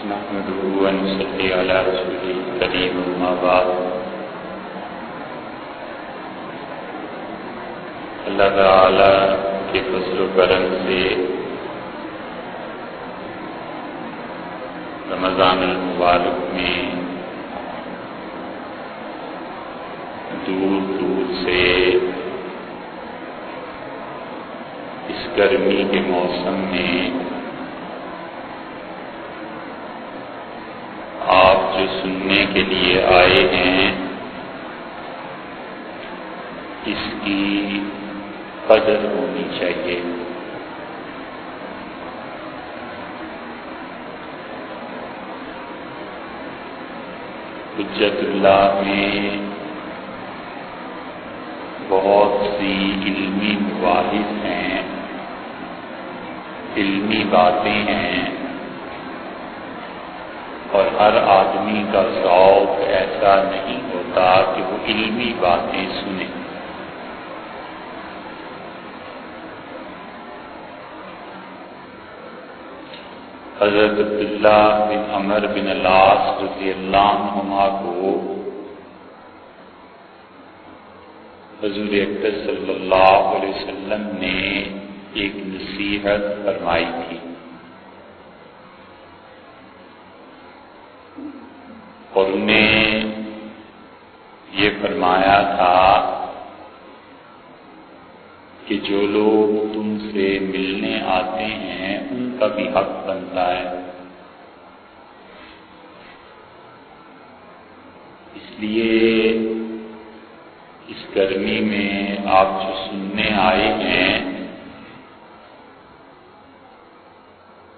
نحمده ونصلي على رسوله الكريم أما بعد اللہ تعالی کے فضل و کرم سے رمضان المبارک میں دور دور سے اس گرمی کے موسم میں آپ جو سننے کے لیے آئے ہیں اس کی قدر ہونی چاہیے۔ حجت اللہ میں بہت سی علمی مباحث ہیں، علمی باتیں ہیں، اور ہر آدمی کا ذوق ایسا نہیں ہوتا کہ وہ علمی باتیں سنے۔ حضرت عبداللہ بن عمر بن العاص رضی اللہ عنہما کو حضور اکرم صلی اللہ علیہ وسلم نے ایک نصیحت فرمائی تھی، اور انہیں یہ فرمایا تھا کہ جو لوگ تم سے ملنے آتے ہیں ان کا بھی حق بنتا ہے، اس لیے اس گرمی میں آپ جو سننے آئے ہیں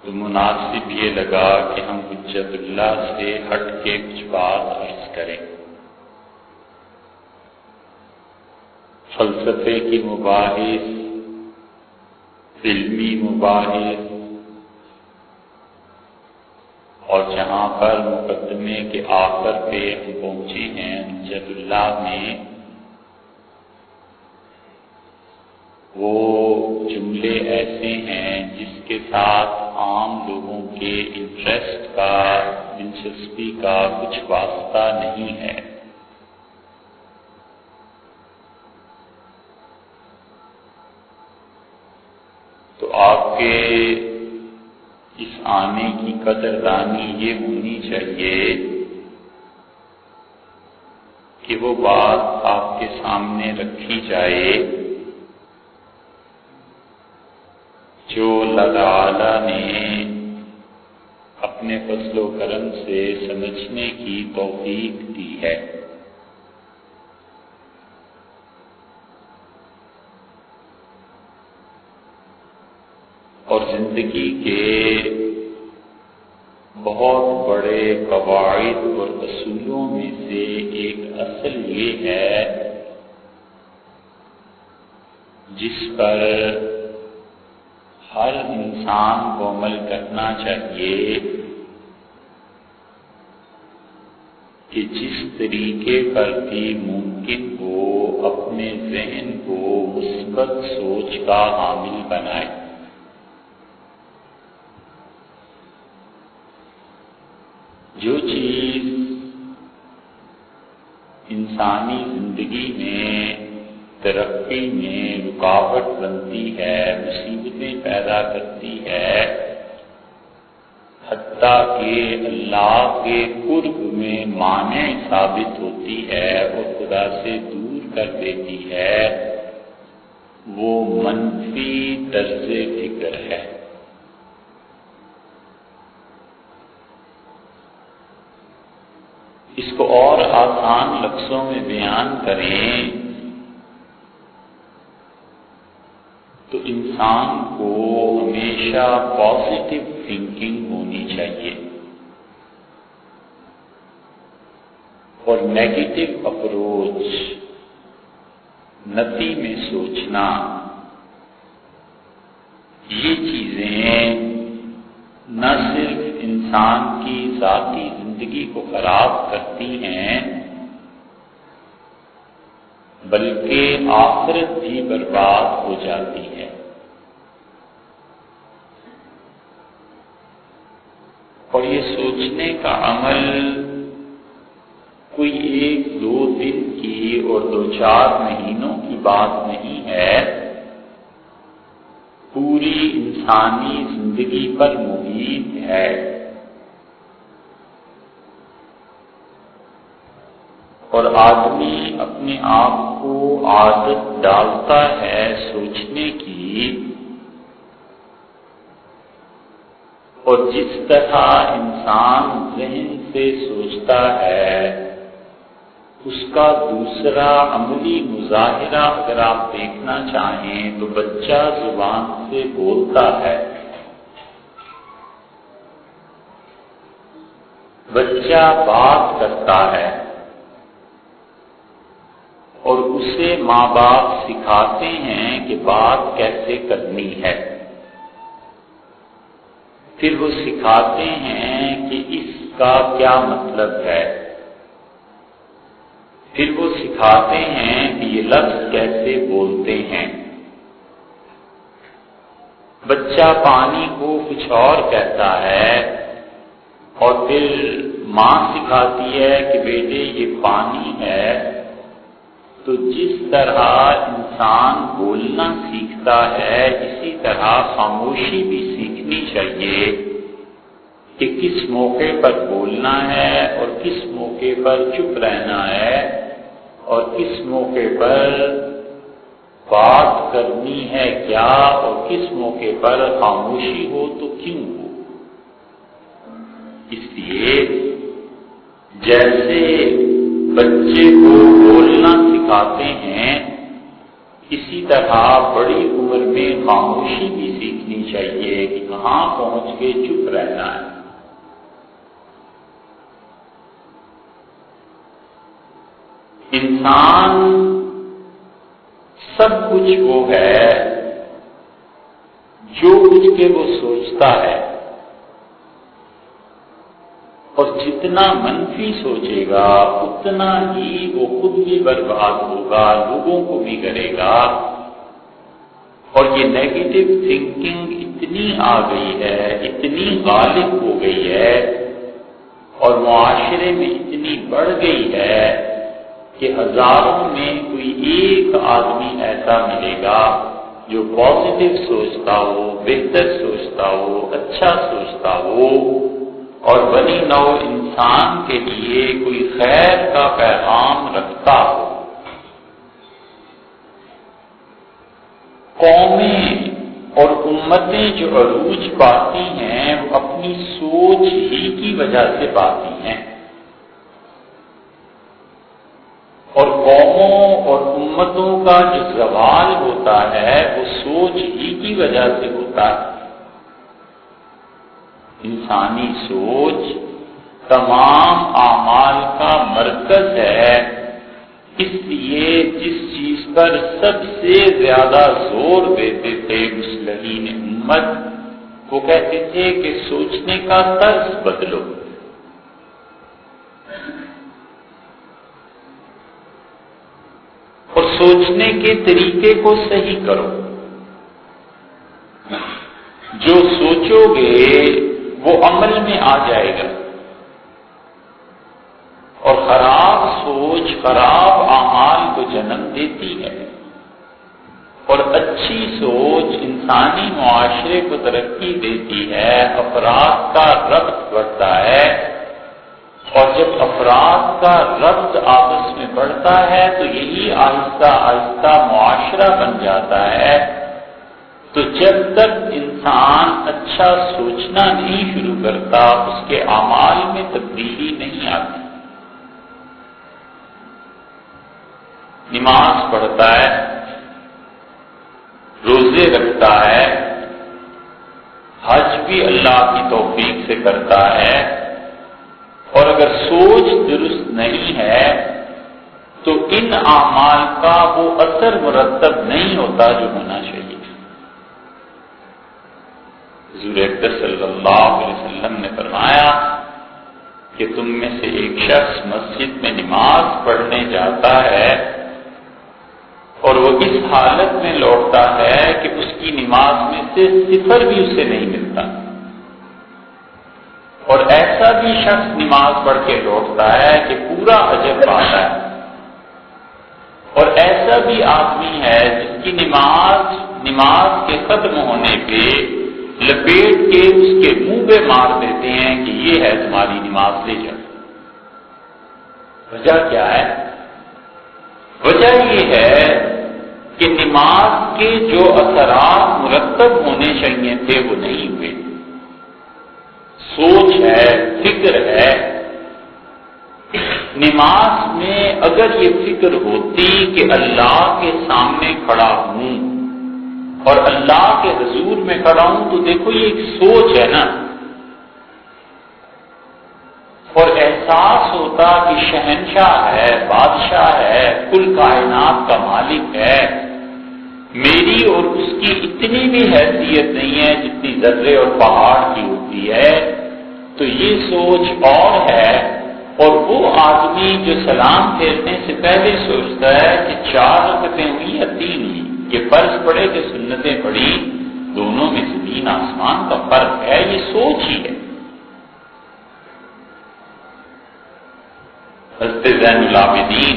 تو مناسب یہ لگا کہ ہم حجت اللہ سے ہٹ کے کچھ بات عرض کریں۔ فلسفے کی مباحث، علمی مباحث، اور جہاں پر مقدمے کے آخر پہ ہم پہنچے ہیں حجت اللہ میں، وہ جملے ایسے ہیں جس کے ساتھ عام لوگوں کے انٹرسٹ کا، دلچسپی کا کچھ واسطہ نہیں ہے۔ تو آپ کے اس آنے کی قدردانی یہ ہونی چاہیے کہ وہ بات آپ کے سامنے رکھی جائے جو اللہ تعالی نے اپنے فضل و کرم سے سمجھنے کی توفیق دی ہے۔ اور زندگی کے بہت بڑے قواعد اور اصولوں میں سے ایک اصل یہ ہے جس پر ہر انسان کو عمل کرنا چاہیے کہ جس طریقے پر بھی ممکن ہو اپنے ذہن کو مثبت سوچ کا حامل بنائے۔ جو چیز انسانی زندگی میں ترقی میں رکاوٹ بنتی ہے، مصیبتیں پیدا کرتی ہے، حتیٰ کہ اللہ کے قرب میں مانع ثابت ہوتی ہے اور خدا سے دور کر دیتی ہے، وہ منفی طرز فکر ہے۔ اس کو اور آسان لفظوں میں بیان کریں تو انسان کو ہمیشہ پازیٹو تھنکنگ ہونی چاہیے اور نیگیٹو اپروچ، نفی میں سوچنا، یہ چیزیں نہ صرف انسان کی ذاتی زندگی کو خراب کرتی ہیں بلکہ آخرت بھی برباد ہو جاتی ہے۔ اور یہ سوچنے کا عمل کوئی 1-2 دن کی اور 2-4 مہینوں کی بات نہیں ہے، پوری انسانی زندگی پر محیط ہے۔ اور آدمی اپنے آپ کو عادت ڈالتا ہے سوچنے کی، اور جس طرح انسان ذہن سے سوچتا ہے اس کا دوسرا عملی مظاہرہ اگر آپ دیکھنا چاہیں تو بچہ زبان سے بولتا ہے۔ بچہ بات کرتا ہے اور اسے ماں باپ سکھاتے ہیں کہ بات کیسے کرنی ہے، پھر وہ سکھاتے ہیں کہ اس کا کیا مطلب ہے، پھر وہ سکھاتے ہیں کہ یہ لفظ کیسے بولتے ہیں۔ بچہ پانی کو کچھ اور کہتا ہے اور پھر ماں سکھاتی ہے کہ بیٹے یہ پانی ہے۔ تو جس طرح انسان بولنا سیکھتا ہے اسی طرح خاموشی بھی سیکھنی چاہیے کہ کس موقع پر بولنا ہے اور کس موقع پر چپ رہنا ہے، اور کس موقع پر بات کرنی ہے کیا، اور کس موقع پر خاموشی ہو تو کیوں ہو۔ اس لیے جیسے بچے کو بولنا سکھاتے ہیں اسی طرح بڑی عمر میں خاموشی بھی سیکھنی چاہیے کہ کہاں پہنچ کے چپ رہنا ہے۔ انسان سب کچھ وہ ہے جو کچھ کے وہ سوچتا ہے، اور جتنا منفی سوچے گا اتنا ہی وہ خود بھی برباد ہوگا، لوگوں کو بھی کرے گا۔ اور یہ نیگیٹو تھنکنگ اتنی آ گئی ہے، اتنی غالب ہو گئی ہے، اور معاشرے میں اتنی بڑھ گئی ہے کہ ہزاروں میں کوئی ایک آدمی ایسا ملے گا جو پازیٹو سوچتا ہو، بہتر سوچتا ہو، اچھا سوچتا ہو، اور بنی نوع انسان کے لیے کوئی خیر کا پیغام رکھتا ہو۔ قومیں اور امتیں جو عروج پاتی ہیں وہ اپنی سوچ ہی کی وجہ سے پاتی ہیں، اور قوموں اور امتوں کا جو زوال ہوتا ہے وہ سوچ ہی کی وجہ سے ہوتا ہے۔ انسانی سوچ تمام اعمال کا مرکز ہے، اس لیے جس چیز پر سب سے زیادہ زور دیتے تھے مصلحین امت، وہ کہتے تھے کہ سوچنے کا طرز بدلو۔ اور سوچنے کے طریقے کو صحیح کرو۔ جو سوچو گے وہ عمل میں آ جائے گا، اور خراب سوچ خراب اعمال کو جنم دیتی ہے، اور اچھی سوچ انسانی معاشرے کو ترقی دیتی ہے، افراد کا ربط بڑھتا ہے، اور جب افراد کا ربط آپس میں بڑھتا ہے تو یہی آہستہ آہستہ معاشرہ بن جاتا ہے۔ تو جب تک انسان اچھا سوچنا نہیں شروع کرتا اس کے اعمال میں تبدیلی نہیں آتی۔ نماز پڑھتا ہے، روزے رکھتا ہے، حج بھی اللہ کی توفیق سے کرتا ہے، اور اگر سوچ درست نہیں ہے تو ان اعمال کا وہ اثر مرتب نہیں ہوتا جو ہونا چاہیے۔ حضور اکرم صلی اللہ علیہ وسلم نے فرمایا کہ تم میں سے ایک شخص مسجد میں نماز پڑھنے جاتا ہے اور وہ اس حالت میں لوٹتا ہے کہ اس کی نماز میں سے صفر بھی اسے نہیں ملتا، اور ایسا بھی شخص نماز پڑھ کے لوٹتا ہے کہ پورا اجر پاتا ہے، اور ایسا بھی آدمی ہے جس کی نماز کے ختم ہونے پہ لپیٹ کے اس کے منہ پہ مار دیتے ہیں کہ یہ ہے تمہاری نماز، لے جاؤ۔ وجہ کیا ہے؟ وجہ یہ ہے کہ نماز کے جو اثرات مرتب ہونے چاہیے تھے وہ نہیں ہوئے۔ سوچ ہے، فکر ہے۔ نماز میں اگر یہ فکر ہوتی کہ اللہ کے سامنے کھڑا ہوں اور اللہ کے حضور میں کھڑا ہوں، تو دیکھو یہ ایک سوچ ہے نا، اور احساس ہوتا کہ شہنشاہ ہے، بادشاہ ہے، کل کائنات کا مالک ہے، میری اور اس کی اتنی بھی حیثیت نہیں ہے جتنی ذرے اور پہاڑ کی ہوتی ہے۔ تو یہ سوچ اور ہے، اور وہ آدمی جو سلام پھیرنے سے پہلے سوچتا ہے کہ 4 رکعتیں ہوئی یا 3 ہوئی، یہ فرض پڑے کہ سنتیں پڑھی، دونوں میں زمین آسمان کا فرق ہے، یہ سوچ ہی ہے۔ حضرت زین العابدین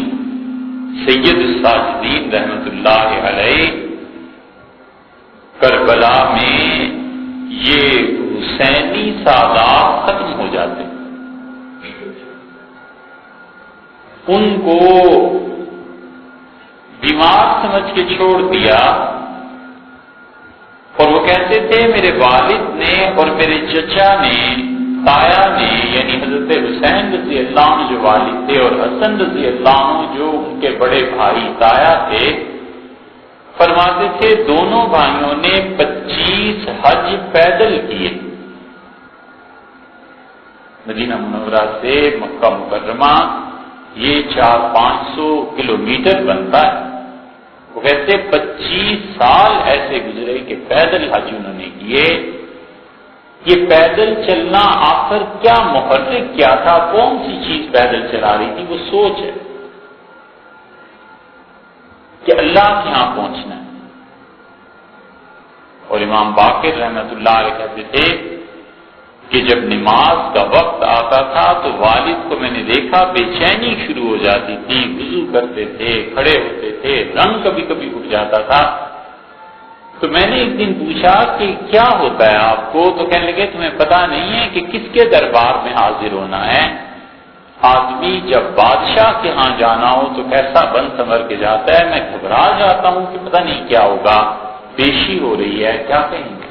سید الساجدین رحمت اللہ علیہ کربلا میں یہ حسینی سادات ختم ہو جاتے، ان کو بیمار سمجھ کے چھوڑ دیا، اور وہ کہتے تھے میرے والد نے اور میرے چچا نے، تایا نے، یعنی حضرت حسین رضی اللہ عنہ جو والد تھے اور حسن رضی اللہ عنہ جو ان کے بڑے بھائی تایا تھے، فرماتے تھے دونوں بھائیوں نے 25 حج پیدل کیے، مدینہ منورہ سے مکہ مکرمہ یہ 400-500 کلومیٹر بنتا ہے۔ وہ کہتے 25 سال ایسے گزرے کہ پیدل حج انہوں نے کیے۔ یہ پیدل چلنا آخر کیا محرک کیا تھا؟ کون سی چیز پیدل چلا رہی تھی؟ وہ سوچ ہے کہ اللہ کے یہاں پہنچنا ہے۔ اور امام باقر رحمت اللہ علیہ کہتے تھے کہ جب نماز کا وقت آتا تھا تو والد کو میں نے دیکھا بے چینی شروع ہو جاتی تھی، وضو کرتے تھے، کھڑے ہوتے تھے، رنگ کبھی کبھی اٹھ جاتا تھا۔ تو میں نے ایک دن پوچھا کہ کیا ہوتا ہے آپ کو؟ تو کہنے لگے تمہیں پتا نہیں ہے کہ کس کے دربار میں حاضر ہونا ہے؟ آدمی جب بادشاہ کے ہاں جانا ہو تو کیسا بن سنور کے جاتا ہے، میں گھبرا جاتا ہوں کہ پتہ نہیں کیا ہوگا، پیشی ہو رہی ہے، کیا کہیں گے۔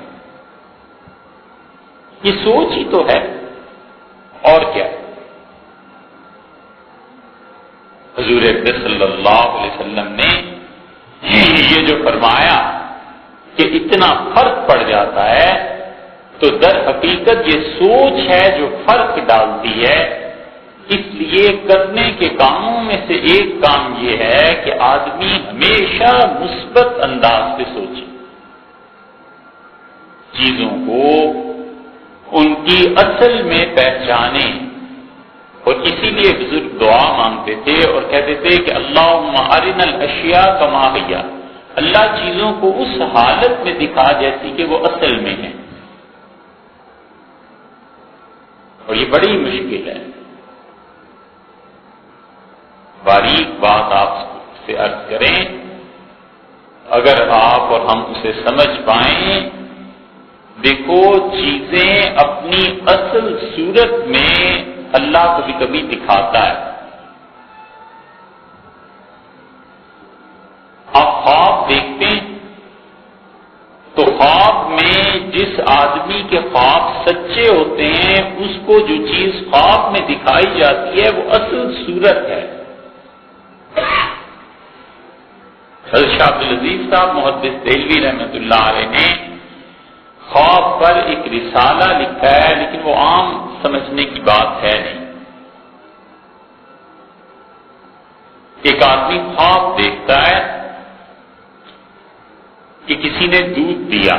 یہ سوچ ہی تو ہے، اور کیا۔ حضور اکرم صلی اللہ علیہ وسلم نے یہ جو فرمایا کہ اتنا فرق پڑ جاتا ہے، تو در حقیقت یہ سوچ ہے جو فرق ڈالتی ہے۔ اس لیے کرنے کے کاموں میں سے ایک کام یہ ہے کہ آدمی ہمیشہ مثبت انداز سے سوچے، چیزوں کو ان کی اصل میں پہچانے۔ اور اسی لیے بزرگ دعا مانگتے تھے اور کہتے تھے کہ اللہم ارنا الاشیاء کما ہی، اللہ چیزوں کو اس حالت میں دکھا جیسی کہ وہ اصل میں ہے۔ اور یہ بڑی مشکل ہے۔ باریک بات آپ سے عرض کریں، اگر آپ اور ہم اسے سمجھ پائیں، دیکھو چیزیں اپنی اصل صورت میں اللہ کبھی کبھی دکھاتا ہے۔ آپ خواب دیکھتے ہیں تو خواب میں جس آدمی کے خواب سچے ہوتے ہیں اس کو جو چیز خواب میں دکھائی جاتی ہے وہ اصل صورت ہے۔ حضرت شاہ عبدالعزیز صاحب محدث دہلوی رحمۃ اللہ علیہ نے خواب پر ایک رسالہ لکھا ہے، لیکن وہ عام سمجھنے کی بات ہے نہیں۔ ایک آدمی خواب دیکھتا ہے کہ کسی نے دودھ دیا،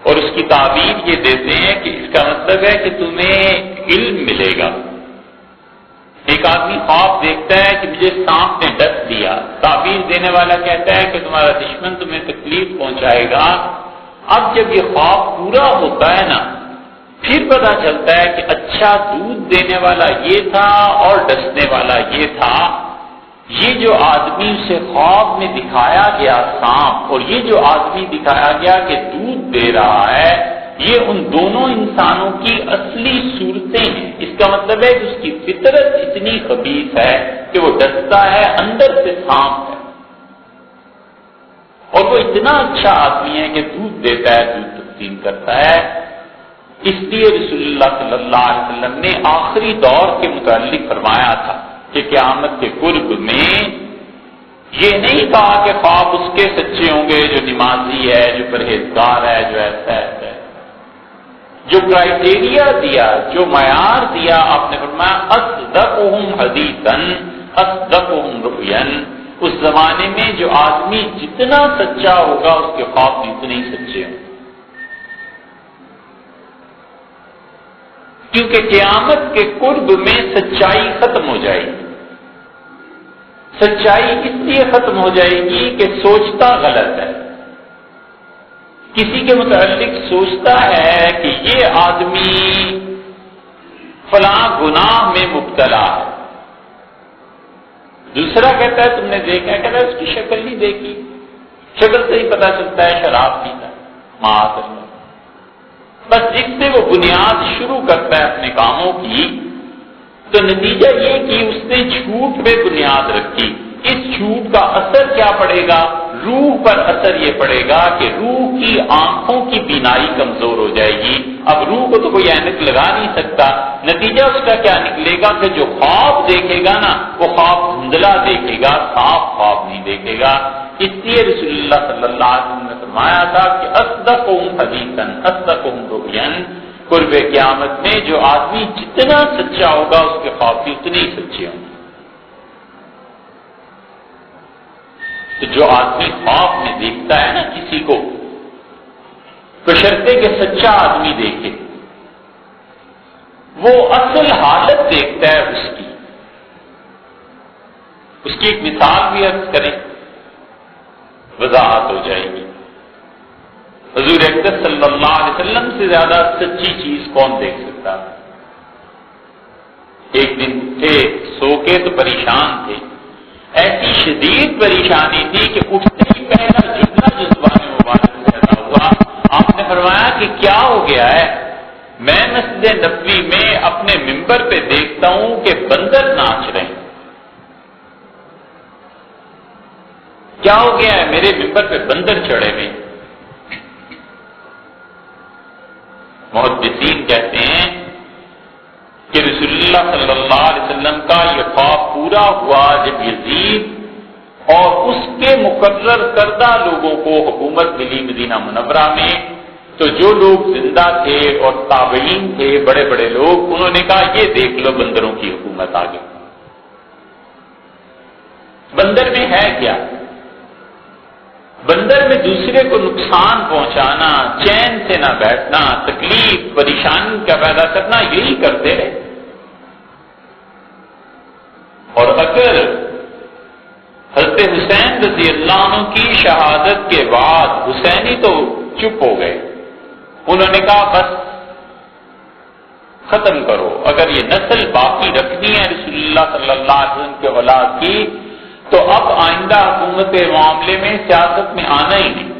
اور اس کی تعبیر یہ دیتے ہیں کہ اس کا مطلب ہے کہ تمہیں علم ملے گا۔ ایک آدمی خواب دیکھتا ہے کہ مجھے سانپ نے ڈس دیا، تعبیر دینے والا کہتا ہے کہ تمہارا دشمن تمہیں تکلیف پہنچائے گا۔ اب جب یہ خواب پورا ہوتا ہے نا، پتہ چلتا ہے کہ اچھا دودھ دینے والا یہ تھا اور ڈسنے والا یہ تھا. یہ جو آدمی اسے خواب میں دکھایا گیا سانپ، اور یہ جو آدمی دکھایا گیا کہ دودھ دے رہا ہے، یہ ان دونوں انسانوں کی اصلی صورتیں ہیں. اس کا مطلب ہے کہ اس کی فطرت اتنی خبیث ہے کہ وہ ڈستا ہے، اندر سے سانپ ہے، اور وہ اتنا اچھا آدمی ہے کہ دودھ دیتا ہے، دودھ تقسیم کرتا ہے. اس لیے رسول اللہ صلی اللہ علیہ وسلم نے آخری دور کے متعلق فرمایا تھا کہ قیامت کے قرب میں یہ نہیں کہا کہ خواب اس کے سچے ہوں گے جو نمازی ہے، جو پرہیزگار ہے، جو ایسا ہے. جو کرائٹیریا دیا، جو معیار دیا، آپ نے فرمایا اصدقہم حدیثا اصدقہم رؤیا. اس زمانے میں جو آدمی جتنا سچا ہوگا اس کے خواب بھی اتنے ہی سچے ہوں، کیونکہ قیامت کے قرب میں سچائی ختم ہو جائے گی. سچائی اس لیے ختم ہو جائے گی کہ سوچتا غلط ہے. کسی کے متعلق سوچتا ہے کہ یہ آدمی فلاں گناہ میں مبتلا ہے، دوسرا کہتا ہے تم نے دیکھا ہے، کہتا ہے اس کی شکل نہیں دیکھی، شکل سے ہی پتہ چلتا ہے شراب پیتا ہے. معاذ اللہ. بس جس سے وہ بنیاد شروع کرتا ہے اپنے کاموں کی، تو نتیجہ یہ کہ اس نے جھوٹ پہ بنیاد رکھی. اس جھوٹ کا اثر کیا پڑے گا؟ روح پر اثر یہ پڑے گا کہ روح کی آنکھوں کی بینائی کمزور ہو جائے گی. اب روح کو تو کوئی اینک لگا نہیں سکتا. نتیجہ اس کا کیا نکلے گا کہ جو خواب دیکھے گا نا، وہ خواب دھندلا دیکھے گا، صاف خواب نہیں دیکھے گا. اس لیے رسول اللہ صلی اللہ علیہ وسلم نے فرمایا تھا کہ اصدقہم حدیثا اصدقہم رؤیا. قرب قیامت میں جو آدمی جتنا سچا ہوگا اس کے خواب بھی اتنے ہی سچے ہوں گے. تو جو آدمی خواب میں دیکھتا ہے نا کسی کو، بشرطے کہ سچا آدمی دیکھے، وہ اصل حالت دیکھتا ہے اس کی. اس کی ایک مثال بھی عرض کریں، وضاحت ہو جائے گی. حضور اقدس صلی اللہ علیہ وسلم سے زیادہ سچی چیز کون دیکھ سکتا ہے؟ ایک دن تھے، سو کے تو پریشان تھے. ایسی شدید پریشانی تھی کہ اٹھتے ہی پہلا جملہ جو زبان مبارک سے ادا ہوا، آپ نے فرمایا کہ کیا ہو گیا ہے؟ میں مسجد نبوی میں اپنے ممبر پہ دیکھتا ہوں کہ بندر ناچ رہے ہیں. کیا ہو گیا ہے؟ میرے ممبر پہ بندر چڑھے ہوئے. محدثین کہتے ہیں کہ رسول اللہ صلی اللہ علیہ وسلم کا یہ خواب پورا ہوا جب یزید اور اس کے مقرر کردہ لوگوں کو حکومت ملی مدینہ منورہ میں. تو جو لوگ زندہ تھے اور تابعین تھے، بڑے بڑے لوگ، انہوں نے کہا یہ دیکھ لو بندروں کی حکومت آ گئی. بندر میں ہے کیا؟ بندر میں دوسرے کو نقصان پہنچانا، چین سے نہ بیٹھنا، تکلیف پریشانی کا پیدا کرنا، یہی کرتے رہے. اور اگر حضرت حسین رضی اللہ عنہ کی شہادت کے بعد حسینی تو چپ ہو گئے، انہوں نے کہا بس ختم کرو. اگر یہ نسل باقی رکھنی ہے رسول اللہ صلی اللہ علیہ وسلم کے اولاد کی، تو اب آئندہ حکومت کے معاملے میں سیاست میں آنا ہی نہیں.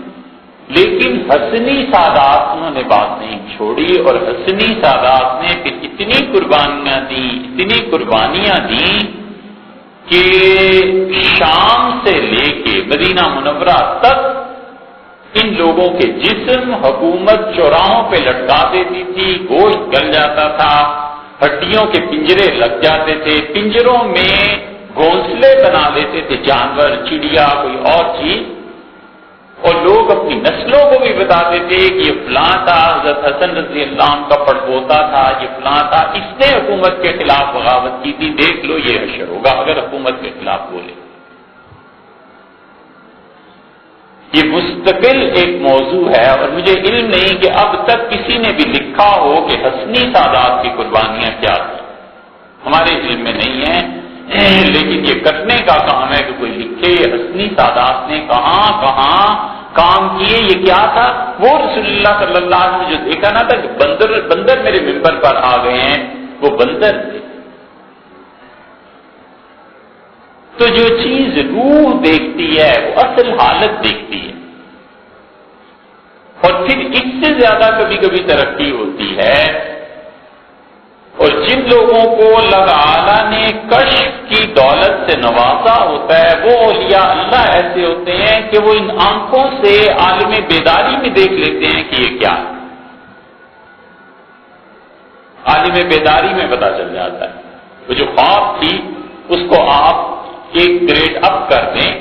لیکن حسنی سادات انہوں نے بات نہیں چھوڑی، اور حسنی سادات نے پھر اتنی قربانیاں دیں کہ شام سے لے کے مدینہ منورہ تک ان لوگوں کے جسم حکومت چوراہوں پہ لٹکا دیتی تھی، گوشت گل جاتا تھا، ہڈیوں کے پنجرے لگ جاتے تھے، پنجروں میں گھونسلے بنا دیتے تھے جانور، چڑیا، کوئی اور چیز. اور لوگ اپنی نسلوں کو بھی بتاتے تھے کہ یہ فلاں تھا، حضرت حسن رضی اللہ عنہ کا پڑپوتا تھا، یہ فلاں تھا، اس نے حکومت کے خلاف بغاوت کی تھی، دیکھ لو یہ حشر ہوگا اگر حکومت کے خلاف بولے. یہ مستقل ایک موضوع ہے، اور مجھے علم نہیں کہ اب تک کسی نے بھی لکھا ہو کہ حسنی سادات کی قربانیاں کیا تھیں. ہمارے علم میں نہیں ہے، لیکن یہ کرنے کا کام ہے کہ کوئی لکھے حسنی سادات نے کہاں کہاں کام کیے. یہ کیا تھا؟ وہ رسول اللہ صلی اللہ علیہ وسلم نے جو دیکھا نہ تھا کہ بندر میرے ممبر پر آ گئے ہیں، وہ بندر تھے. تو جو چیز روح دیکھتی ہے وہ اصل حالت دیکھتی ہے، اور پھر اس سے زیادہ کبھی کبھی ترقی ہوتی ہے. اور جن لوگوں کو اللہ تعالیٰ نے کشف کی دولت سے نوازا ہوتا ہے، وہ اولیاء اللہ ایسے ہوتے ہیں کہ وہ ان آنکھوں سے عالم بیداری میں دیکھ لیتے ہیں کہ یہ کیا ہے. عالم بیداری میں پتہ چل جاتا ہے. وہ جو خواب تھی اس کو آپ ایک گریڈ اپ کر دیں.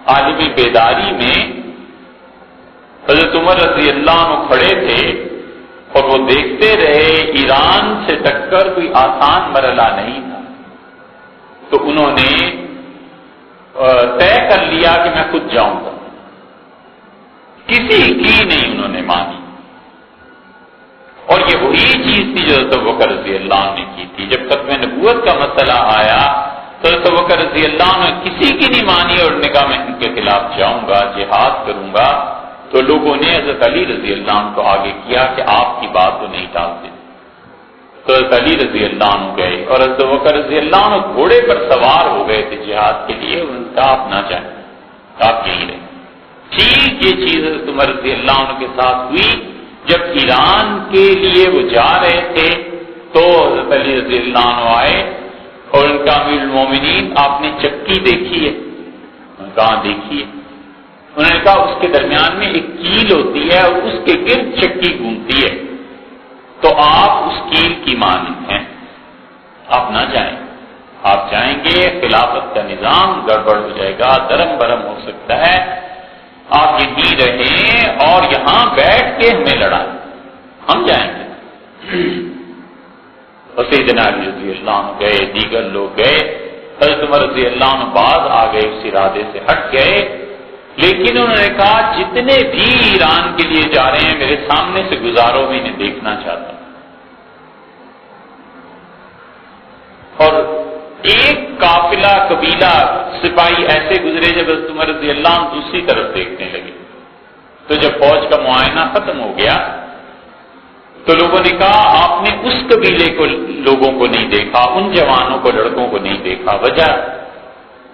عالم بیداری میں حضرت عمر رضی اللہ عنہ کھڑے تھے اور وہ دیکھتے رہے. ایران سے ٹکر کوئی آسان مرحلہ نہیں تھا، تو انہوں نے طے کر لیا کہ میں خود جاؤں گا. کسی کی نہیں انہوں نے مانی. اور یہ وہی چیز تھی جو حضرت ابوبکر رضی اللہ عنہ نے کی تھی. جب ختم نبوت کا مسئلہ آیا تو حضرت ابوبکر رضی اللہ عنہ کسی کی نہیں مانی اور نے کہا میں ان کے خلاف جاؤں گا، جہاد کروں گا. تو لوگوں نے حضرت علی رضی اللہ عنہ کو آگے کیا کہ آپ کی بات کو نہیں ٹالتے. تو حضرت علی رضی اللہ عنہ گئے اور حضرت ابوبکر رضی اللہ عنہ گھوڑے پر سوار ہو گئے تھے جہاد کے لیے. ان کا آپ نہ جائیں، آپ یہیں رہیں. ٹھیک یہ چیز حضرت عمر رضی اللہ عنہ کے ساتھ ہوئی. جب ایران کے لیے وہ جا رہے تھے تو حضرت علی رضی اللہ عنہ آئے اور ان کا امیر المومنین آپ نے چکی دیکھی ہے؟ کہاں دیکھی ہے؟ انہوں نے کہا اس کے درمیان میں ایک کیل ہوتی ہے اور اس کے گرد چکی گھومتی ہے، تو آپ اس کیل کی مانند ہیں، آپ نہ جائیں. آپ جائیں گے خلافت کا نظام گڑبڑ ہو جائے گا، درم برم ہو سکتا ہے. آپ یہیں رہیں اور یہاں بیٹھ کے ہمیں لڑائیں، ہم جائیں گے. اور سیدنا علی رضی اللہ عنہ گئے، دیگر لوگ گئے. حضرت عمر رضی اللہ عنہ باز آ گئے، اس ارادے سے ہٹ گئے. لیکن انہوں نے کہا جتنے بھی ایران کے لیے جا رہے ہیں میرے سامنے سے گزارو، میں انہیں دیکھنا چاہتا ہوں. اور ایک قافلہ قبیلہ سپاہی ایسے گزرے جب حضرت عمر رضی اللہ عنہ دوسری طرف دیکھنے لگے. تو جب فوج کا معائنہ ختم ہو گیا تو لوگوں نے کہا آپ نے اس قبیلے کو لوگوں کو نہیں دیکھا، ان جوانوں کو لڑکوں کو نہیں دیکھا، وجہ؟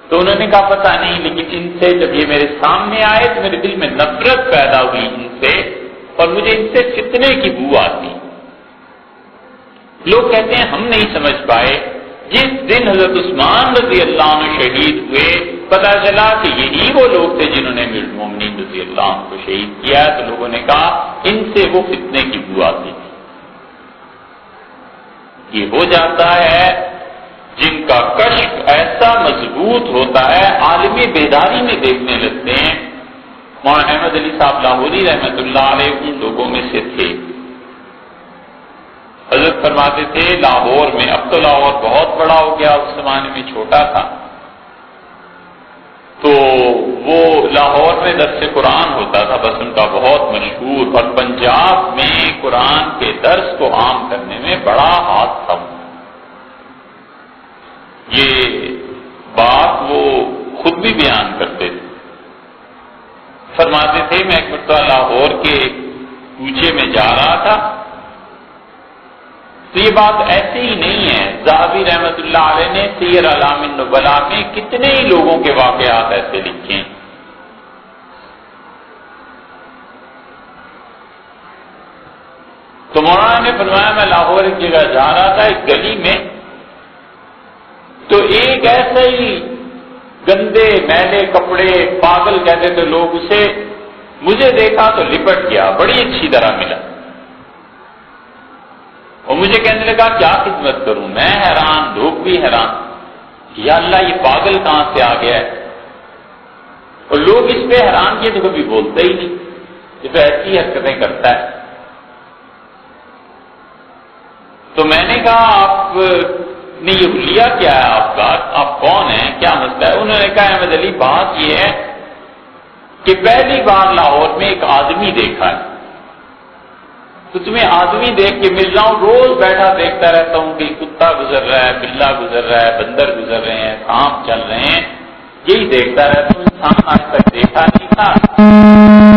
تو انہوں نے کہا پتہ نہیں، لیکن ان سے جب یہ میرے سامنے آئے تو میرے دل میں نفرت پیدا ہوئی ان سے، اور مجھے ان سے فتنے کی بو آتی. لوگ کہتے ہیں ہم نہیں سمجھ پائے. جس دن حضرت عثمان رضی اللہ عنہ شہید ہوئے پتہ چلا کہ یہی وہ لوگ تھے جنہوں نے امیر المومنین رضی اللہ عنہ کو شہید کیا. تو لوگوں نے کہا ان سے وہ فتنے کی بو آتی تھی. یہ ہو جاتا ہے جن کا کشف ایسا مضبوط ہوتا ہے، عالم بیداری میں دیکھنے لگتے ہیں. مولانا احمد علی صاحب لاہوری رحمۃ اللہ علیہ ان لوگوں میں سے تھے. حضرت فرماتے تھے لاہور میں، اب تو لاہور بہت بڑا ہو گیا، اس زمانے میں چھوٹا تھا، تو وہ لاہور میں درس قرآن ہوتا تھا بس ان کا بہت مشہور. اور پنجاب میں قرآن کے درس کو عام کرنے میں بڑا ہاتھ تھا. یہ بات وہ خود بھی بیان کرتے تھے. فرماتے تھے میں ایک مرتبہ لاہور کے کوچے میں جا رہا تھا، تو یہ بات ایسے ہی نہیں ہے. ذہبی رحمت اللہ علیہ نے سیر اعلام النبلاء میں کتنے ہی لوگوں کے واقعات ایسے لکھے ہیں. تو مولانا نے فرمایا میں لاہور ایک جگہ جا رہا تھا، ایک گلی میں، تو ایک ایسا ہی گندے میلے کپڑے پاگل کہتے تھے لوگ اسے، مجھے دیکھا تو لپٹ گیا، بڑی اچھی طرح ملا اور مجھے کہنے لگا کیا خدمت کروں. میں حیران، لوگ بھی حیران، یا اللہ یہ پاگل کہاں سے آ گیا ہے. اور لوگ اس پہ حیران کیے تو کبھی بولتا ہی نہیں، یہ تو ایسی حرکتیں کرتا ہے. تو میں نے کہا آپ نے یہ حلیہ کیا ہے آپ کا، آپ کون ہیں، کیا مسئلہ ہے؟ انہوں نے کہا احمد علی بات یہ ہے کہ پہلی بار لاہور میں ایک آدمی دیکھا ہے، تو تمہیں آدمی دیکھ کے مل رہا ہوں، روز بیٹھا دیکھتا رہتا ہوں کہ کتا گزر رہا ہے، بلا گزر رہا ہے، بندر گزر رہے ہیں، سانپ چل رہے ہیں، یہی دیکھتا رہتا ہوں. انسان آج تک دیکھا نہیں تھا.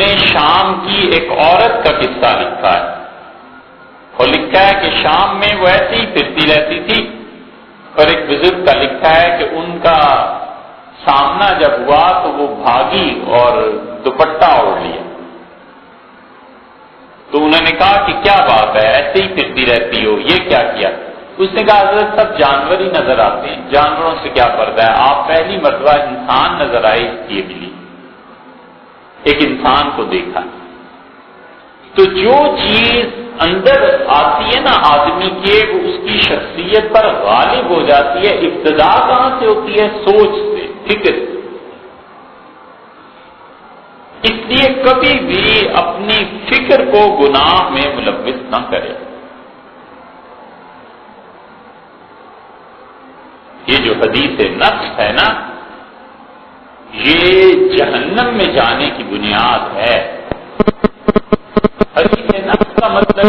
نے شام کی ایک عورت کا قصہ لکھا ہے، اور لکھا ہے کہ شام میں وہ ایسی ہی پھرتی رہتی تھی، اور ایک بزرگ کا لکھا ہے کہ ان کا سامنا جب ہوا تو وہ بھاگی اور دوپٹہ اوڑھ لیا۔ تو انہوں نے کہا کہ کیا بات ہے، ایسے ہی پھرتی رہتی ہو، یہ کیا کیا؟ اس نے کہا حضرت سب جانور ہی نظر آتے ہیں، جانوروں سے کیا پردہ ہے، آپ پہلی مرتبہ انسان نظر آئے اس لیے ملی، ایک انسان کو دیکھا۔ تو جو چیز اندر آتی ہے نا آدمی کے، وہ اس کی شخصیت پر غالب ہو جاتی ہے۔ ابتدا کہاں سے ہوتی ہے؟ سوچ سے، فکر سے۔ اس لیے کبھی بھی اپنی فکر کو گناہ میں ملوث نہ کرے۔ یہ جو حدیث نفس ہے نا، یہ جہنم میں جانے کی بنیاد ہے۔ حدیث نفس کا مطلب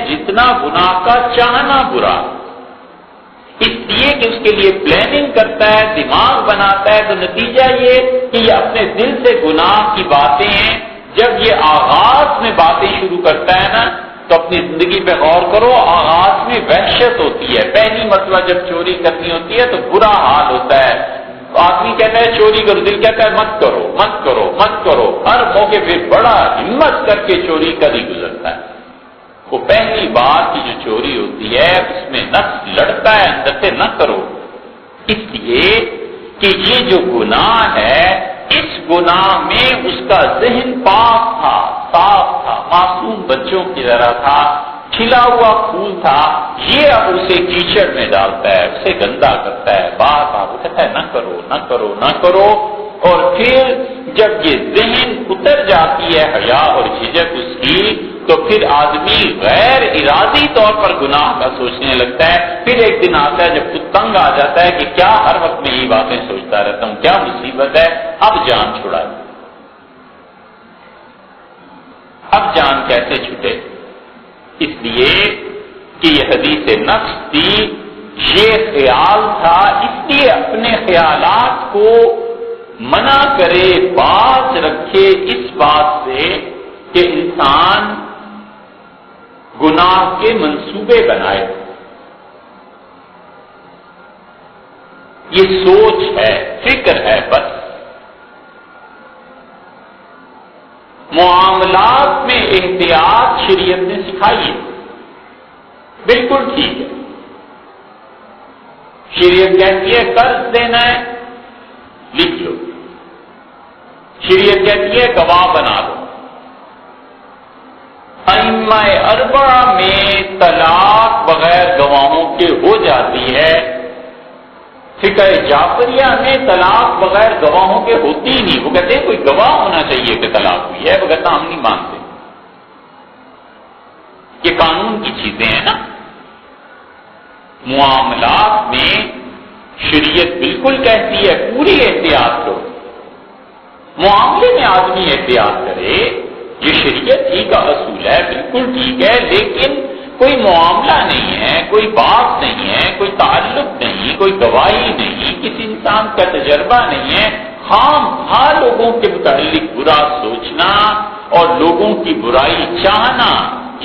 جتنا گناہ کا چاہنا برا، اس لیے کہ اس کے لیے پلاننگ کرتا ہے، دماغ بناتا ہے، تو نتیجہ یہ کہ یہ اپنے دل سے گناہ کی باتیں ہیں۔ جب یہ آغاز میں باتیں شروع کرتا ہے نا، تو اپنی زندگی پہ غور کرو، آغاز میں وحشت ہوتی ہے۔ پہلی مرتبہ جب چوری کرنی ہوتی ہے تو برا حال ہوتا ہے، آدمی کہتا ہے چوری کرو، دل کہتا ہے مت کرو مت کرو مت کرو، ہر موقع پہ بڑا ہمت کر کے چوری کر ہی گزرتا ہے۔ وہ پہلی بار کی جو چوری ہوتی ہے اس میں نفس لڑتا ہے اندر سے، نہ کرو، اس لیے کہ یہ جو گناہ ہے، اس گناہ میں اس کا ذہن پاک تھا، صاف تھا، معصوم بچوں کی طرح تھا، کھلا ہوا پھول تھا، یہ اب اسے کیچڑ میں ڈالتا ہے، اسے گندا کرتا ہے، بار بار وہ کہتا ہے نہ کرو نہ کرو نہ کرو۔ اور پھر جب یہ ذہن اتر جاتی ہے حیا اور جھجک اس کی، تو پھر آدمی غیر ارادی طور پر گناہ کا سوچنے لگتا ہے۔ پھر ایک دن آتا ہے جب خود تنگ آ جاتا ہے کہ کیا ہر وقت میں یہ باتیں سوچتا رہتا ہوں، کیا مصیبت ہے، اب جان چھڑا، اب جان کیسے چھٹے؟ اس لیے کہ یہ حدیث نفس تھی، یہ خیال تھا، اس لیے اپنے خیالات کو منع کرے، باز رکھے اس بات سے کہ انسان گناہ کے منصوبے بنائے۔ یہ سوچ ہے، فکر ہے بس۔ معاملات میں احتیاط شریعت نے سکھائی ہے، بالکل ٹھیک ہے۔ شریعت کہتی ہے قرض دینا ہے، لکھ لو۔ شریعت کہتی ہے گواہ بنا دو۔ ائمہ اربعہ میں طلاق بغیر گواہوں کے ہو جاتی ہے، فقہ جعفریہ میں طلاق بغیر گواہوں کے ہوتی ہی نہیں۔ وہ کہتے ہیں کوئی گواہ ہونا چاہیے کہ طلاق ہوئی ہے، وہ کہتا ہم نہیں مانتے۔ یہ قانون کی چیزیں ہیں نا۔ معاملات میں شریعت بالکل کہتی ہے پوری احتیاط کرو، معاملے میں آدمی احتیاط کرے، یہ شریعت ہی کا اصول ہے، بالکل ٹھیک ہے۔ لیکن کوئی معاملہ نہیں ہے، کوئی بات نہیں ہے، کوئی تعلق نہیں، کوئی گواہی نہیں، کسی انسان کا تجربہ نہیں ہے، خام خواہ لوگوں کے متعلق برا سوچنا اور لوگوں کی برائی چاہنا،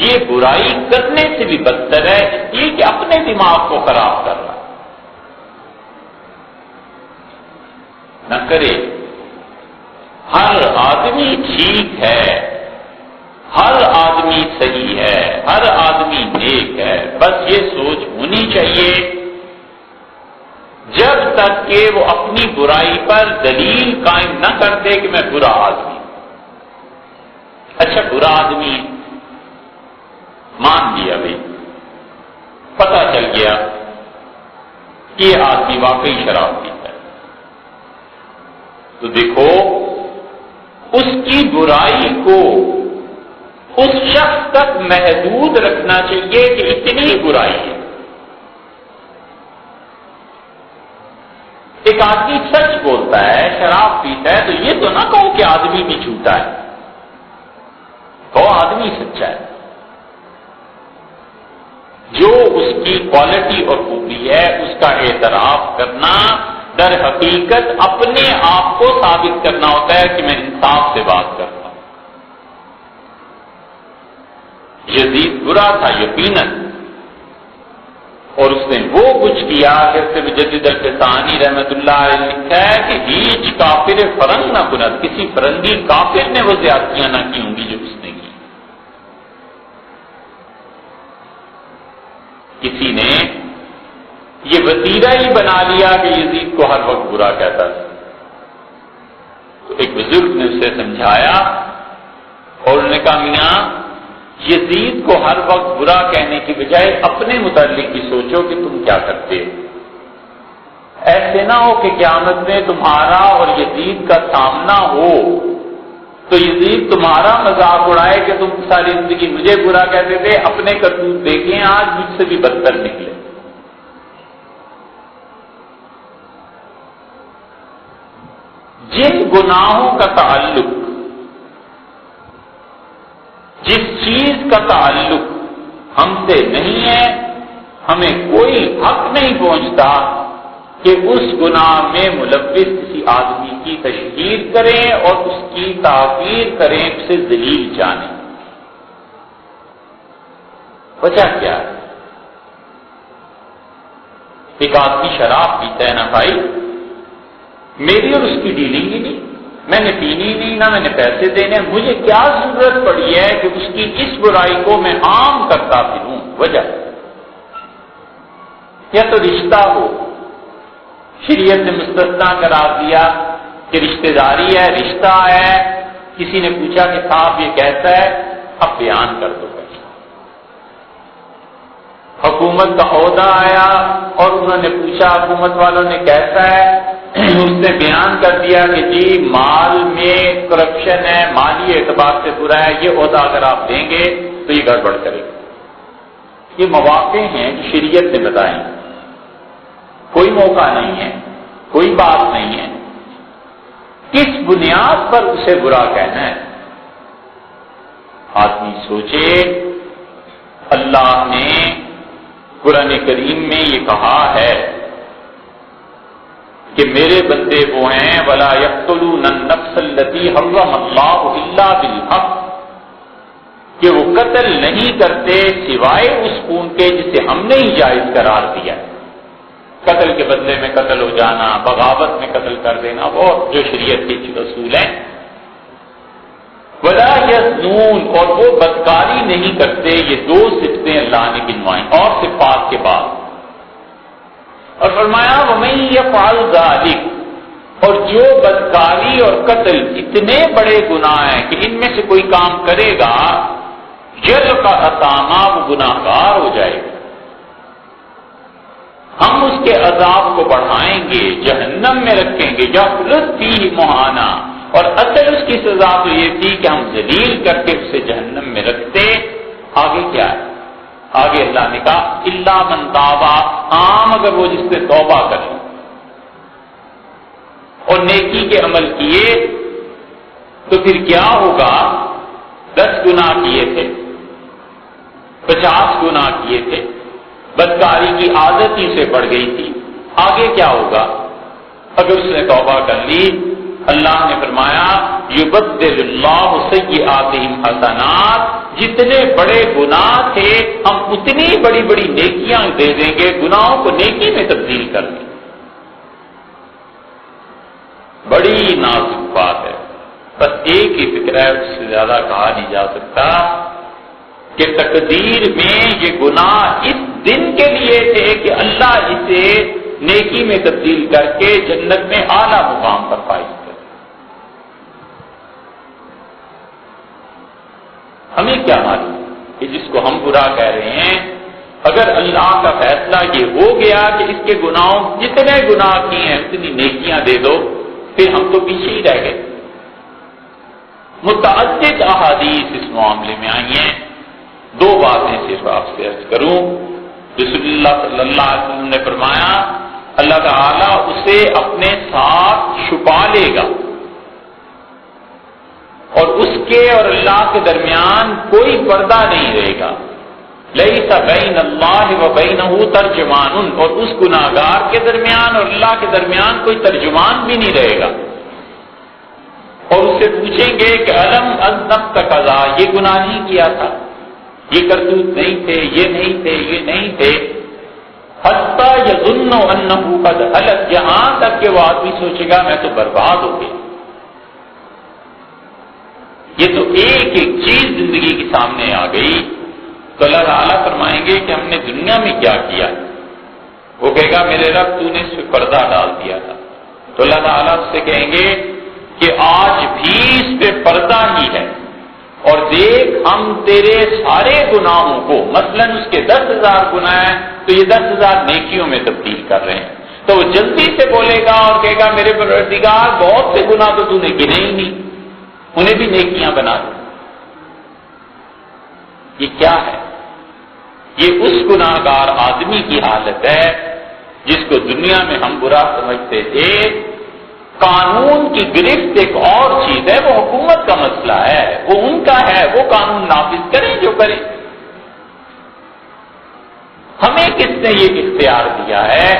یہ برائی کرنے سے بھی بدتر ہے، یہ کہ اپنے دماغ کو خراب کر رہا نہ کرے۔ ہر آدمی ٹھیک ہے، ہر آدمی صحیح ہے، ہر آدمی نیک ہے، بس یہ سوچ ہونی چاہیے تک کہ وہ اپنی برائی پر دلیل قائم نہ کرتے کہ میں برا آدمی. اچھا برا آدمی مان لیا بھائی، پتہ چل گیا کہ یہ آدمی واقعی شراب پیتا ہے، تو دیکھو اس کی برائی کو اس شخص تک محدود رکھنا چاہیے کہ اتنی برائی ہے. ایک آدمی سچ بولتا ہے، شراب پیتا ہے، تو یہ تو نہ کہو کہ آدمی بھی جھوٹا ہے، کہو آدمی سچا ہے. جو اس کی کوالٹی اور خوبی ہے اس کا اعتراف کرنا در حقیقت اپنے آپ کو ثابت کرنا ہوتا ہے کہ میں انصاف سے بات کرتا ہوں. یزید برا تھا یقیناً، اور اس نے وہ کچھ کیا کہ اس سے مجدد الفسانی رحمت اللہ علیہ نے لکھا ہے کہ ہیچ کافر فرنگ نہ کند، کسی فرنگی کافر نے وہ زیادتیاں نہ کی ہوں گی جو اس نے کی. کسی نے یہ وسیلہ ہی بنا لیا کہ یزید کو ہر وقت برا کہتا تھا. تو ایک بزرگ نے اسے سمجھایا اور انہوں نے کہا میاں یزید کو ہر وقت برا کہنے کی بجائے اپنے متعلق ہی سوچو کہ تم کیا کرتے ہو. ایسے نہ ہو کہ قیامت میں تمہارا اور یزید کا سامنا ہو تو یزید تمہارا مذاق اڑائے کہ تم ساری زندگی مجھے برا کہتے تھے، اپنے کرتوت دیکھیں آج مجھ سے بھی بدتر نکلے. جن گناہوں کا تعلق، جس چیز کا تعلق ہم سے نہیں ہے، ہمیں کوئی حق نہیں پہنچتا کہ اس گناہ میں ملوث کسی آدمی کی تشہیر کریں اور اس کی تعبیر کریں، اسے ذلیل جانیں. وجہ کیا ہے؟ ایک آدمی شراب پیتا ہے نا بھائی، میری اور اس کی ڈیلنگ ہی نہیں، میں نے پینی نہیں، نہ میں نے پیسے دینے، مجھے کیا ضرورت پڑی ہے کہ اس کی اس برائی کو میں عام کرتا پھروں. وجہ یا تو رشتہ ہو، شریعت نے مستثنا قرار دیا کہ رشتہ داری ہے، رشتہ ہے، کسی نے پوچھا کہ صاحب یہ کیسا ہے، اب بیان کر دو. حکومت کا عہدہ آیا اور انہوں نے پوچھا حکومت والوں نے کیسا ہے، اس نے بیان کر دیا کہ جی مال میں کرپشن ہے، مالی اعتبار سے برا ہے، یہ عہدہ اگر آپ دیں گے تو یہ گڑبڑ کرے گا. یہ مواقع ہیں کہ شریعت نے بتائیں، کوئی موقع نہیں ہے، کوئی بات نہیں ہے. کس بنیاد پر اسے برا کہنا ہے؟ آدمی سوچے. اللہ نے قرآن کریم میں یہ کہا ہے کہ میرے بندے وہ ہیں وَلَا يَقْتُلُونَ النَّفْسَ الَّتِي حَرَّمَ اللَّهُ إِلَّا بِالْحَقِّ، کہ وہ قتل نہیں کرتے سوائے اس خون کے جسے ہم نے ہی جائز قرار دیا. قتل کے بدلے میں قتل ہو جانا، بغاوت میں قتل کر دینا، وہ جو شریعت کے اصول ہیں. وَلَا يَزْنُونَ، اور وہ بدکاری نہیں کرتے. یہ دو صفتیں اللہ نے گنوائیں اور صفات کے بعد، اور فرمایا وَمَن يَفْعَلْ ذَلِكَ، اور جو بدکاری اور قتل اتنے بڑے گناہ ہیں کہ ان میں سے کوئی کام کرے گا یلقا اثاما، وہ گناہگار ہو جائے گا. ہم اس کے عذاب کو بڑھائیں گے، جہنم میں رکھیں گے. یخلد فیہ مہانا، اور اصل اس کی سزا تو یہ تھی کہ ہم ذلیل کر کے اسے جہنم میں رکھتے. آگے کیا ہے؟ آگے اللہ نے کہا الا من تابا، عام اگر وہ جس نے توبہ کر لی اور نیکی کے عمل کیے تو پھر کیا ہوگا؟ 10 گناہ کیے تھے، 50 گناہ کیے تھے، بدکاری کی عادت ہی سے بڑھ گئی تھی. آگے کیا ہوگا؟ اگر اس نے توبہ کر لی، اللہ نے فرمایا یبدل اللہ سیئاتہم حسنات، جتنے بڑے گناہ تھے ہم اتنی بڑی بڑی نیکیاں دے دیں گے، گناہوں کو نیکی میں تبدیل کر دیں. بڑی نازک بات ہے. بس ایک ہی فکر ہے، اس سے زیادہ کہا نہیں جا سکتا کہ تقدیر میں یہ گناہ اس دن کے لیے تھے کہ اللہ اسے نیکی میں تبدیل کر کے جنت میں اعلیٰ مقام پر فائز کرے۔ ہمیں کیا معلوم کہ جس کو ہم برا کہہ رہے ہیں، اگر اللہ کا فیصلہ یہ ہو گیا کہ اس کے گناہوں جتنے گناہ کیے ہیں اتنی نیکیاں دے دو، پھر ہم تو پیچھے ہی رہ گئے۔ متعدد احادیث اس معاملے میں آئی ہیں، دو باتیں صرف آپ سے عرض کروں۔ رسول اللہ صلی اللہ علیہ وسلم نے فرمایا اللہ تعالیٰ اسے اپنے ساتھ چھپا لے گا اور اس کے اور اللہ کے درمیان کوئی پردہ نہیں رہے گا۔ لیس بین اللہ و بینہ ترجمان، اور اس گناہگار کے درمیان اور اللہ کے درمیان کوئی ترجمان بھی نہیں رہے گا۔ اور اس سے پوچھیں گے کہ الم اذنبت کذا، یہ گناہ نہیں کیا تھا، یہ کرتوت نہیں تھے، یہ نہیں تھے، یہ نہیں تھے، حتی یظن انہ قد ہلک، یہاں تک کہ وہ آدمی سوچے گا میں تو برباد ہو گیا۔ یہ تو ایک ایک چیز زندگی کے سامنے آ گئی، تو اللہ تعالیٰ فرمائیں گے کہ ہم نے دنیا میں کیا کیا؟ وہ کہے گا میرے رب تو نے اس پہ پردہ ڈال دیا تھا۔ تو اللہ تعالیٰ اس سے کہیں گے کہ آج بھی اس پہ پردہ ہی ہے، اور دیکھ ہم تیرے سارے گناہوں کو، مثلا اس کے 10,000 گناہ ہیں تو یہ 10,000 نیکیوں میں تبدیل کر رہے ہیں۔ تو وہ جلدی سے بولے گا اور کہے گا میرے پروردگار بہت سے گناہ تو نے گنے ہی نہیں، انہیں بھی نیکیاں بنا دیں۔ یہ کیا ہے؟ یہ اس گناہگار آدمی کی حالت ہے جس کو دنیا میں ہم برا سمجھتے تھے۔ قانون کی گرفت ایک اور چیز ہے، وہ حکومت کا مسئلہ ہے، وہ ان کا ہے، وہ قانون نافذ کریں جو کریں۔ ہمیں کس نے یہ اختیار دیا ہے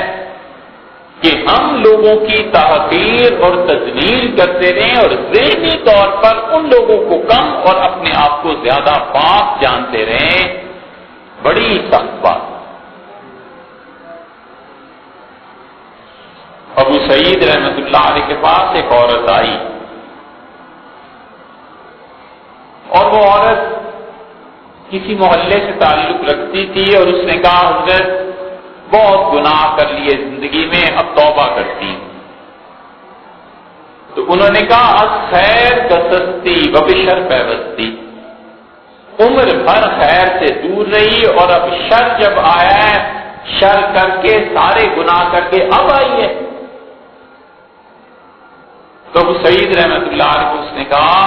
کہ ہم لوگوں کی تحقیر اور تذلیل کرتے رہیں اور ذہنی طور پر ان لوگوں کو کم اور اپنے آپ کو زیادہ پاک جانتے رہیں؟ بڑی سخت بات۔ ابو سعید رحمۃ اللہ علیہ کے پاس ایک عورت آئی، اور وہ عورت کسی محلے سے تعلق رکھتی تھی، اور اس نے کہا حضرت بہت گناہ کر لیے زندگی میں، اب توبہ کرتی ہوں۔ تو انہوں نے کہا از خیر کسستی و بشر پیوستی، عمر بھر خیر سے دور رہی اور اب شر جب آیا ہے، شر کر کے سارے گناہ کر کے اب آئی ہے۔ تو ابو سعید رحمۃ اللہ علیہ کو اس نے کہا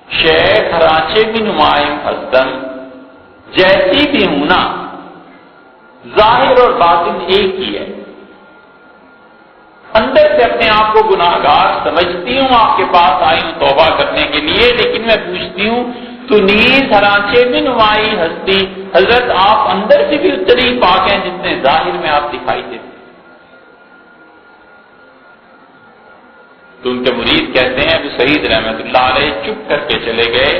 شیخ رانچے بھی نمائم ہزدم، جیسی بھی ہوں نا، ظاہر اور باطن ایک ہی ہے۔ اندر سے اپنے آپ کو گناہگار سمجھتی ہوں، آپ کے پاس آئی ہوں توبہ کرنے کے لیے، لیکن میں پوچھتی ہوں تو نیز ہرانچے بھی نمائی ہستی، حضرت آپ اندر سے بھی اتنے ہی پاک ہیں جتنے ظاہر میں آپ دکھائی دیتے۔ تو ان کے مرید کہتے ہیں ابو سعید رحمۃ اللہ علیہ چپ کر کے چلے گئے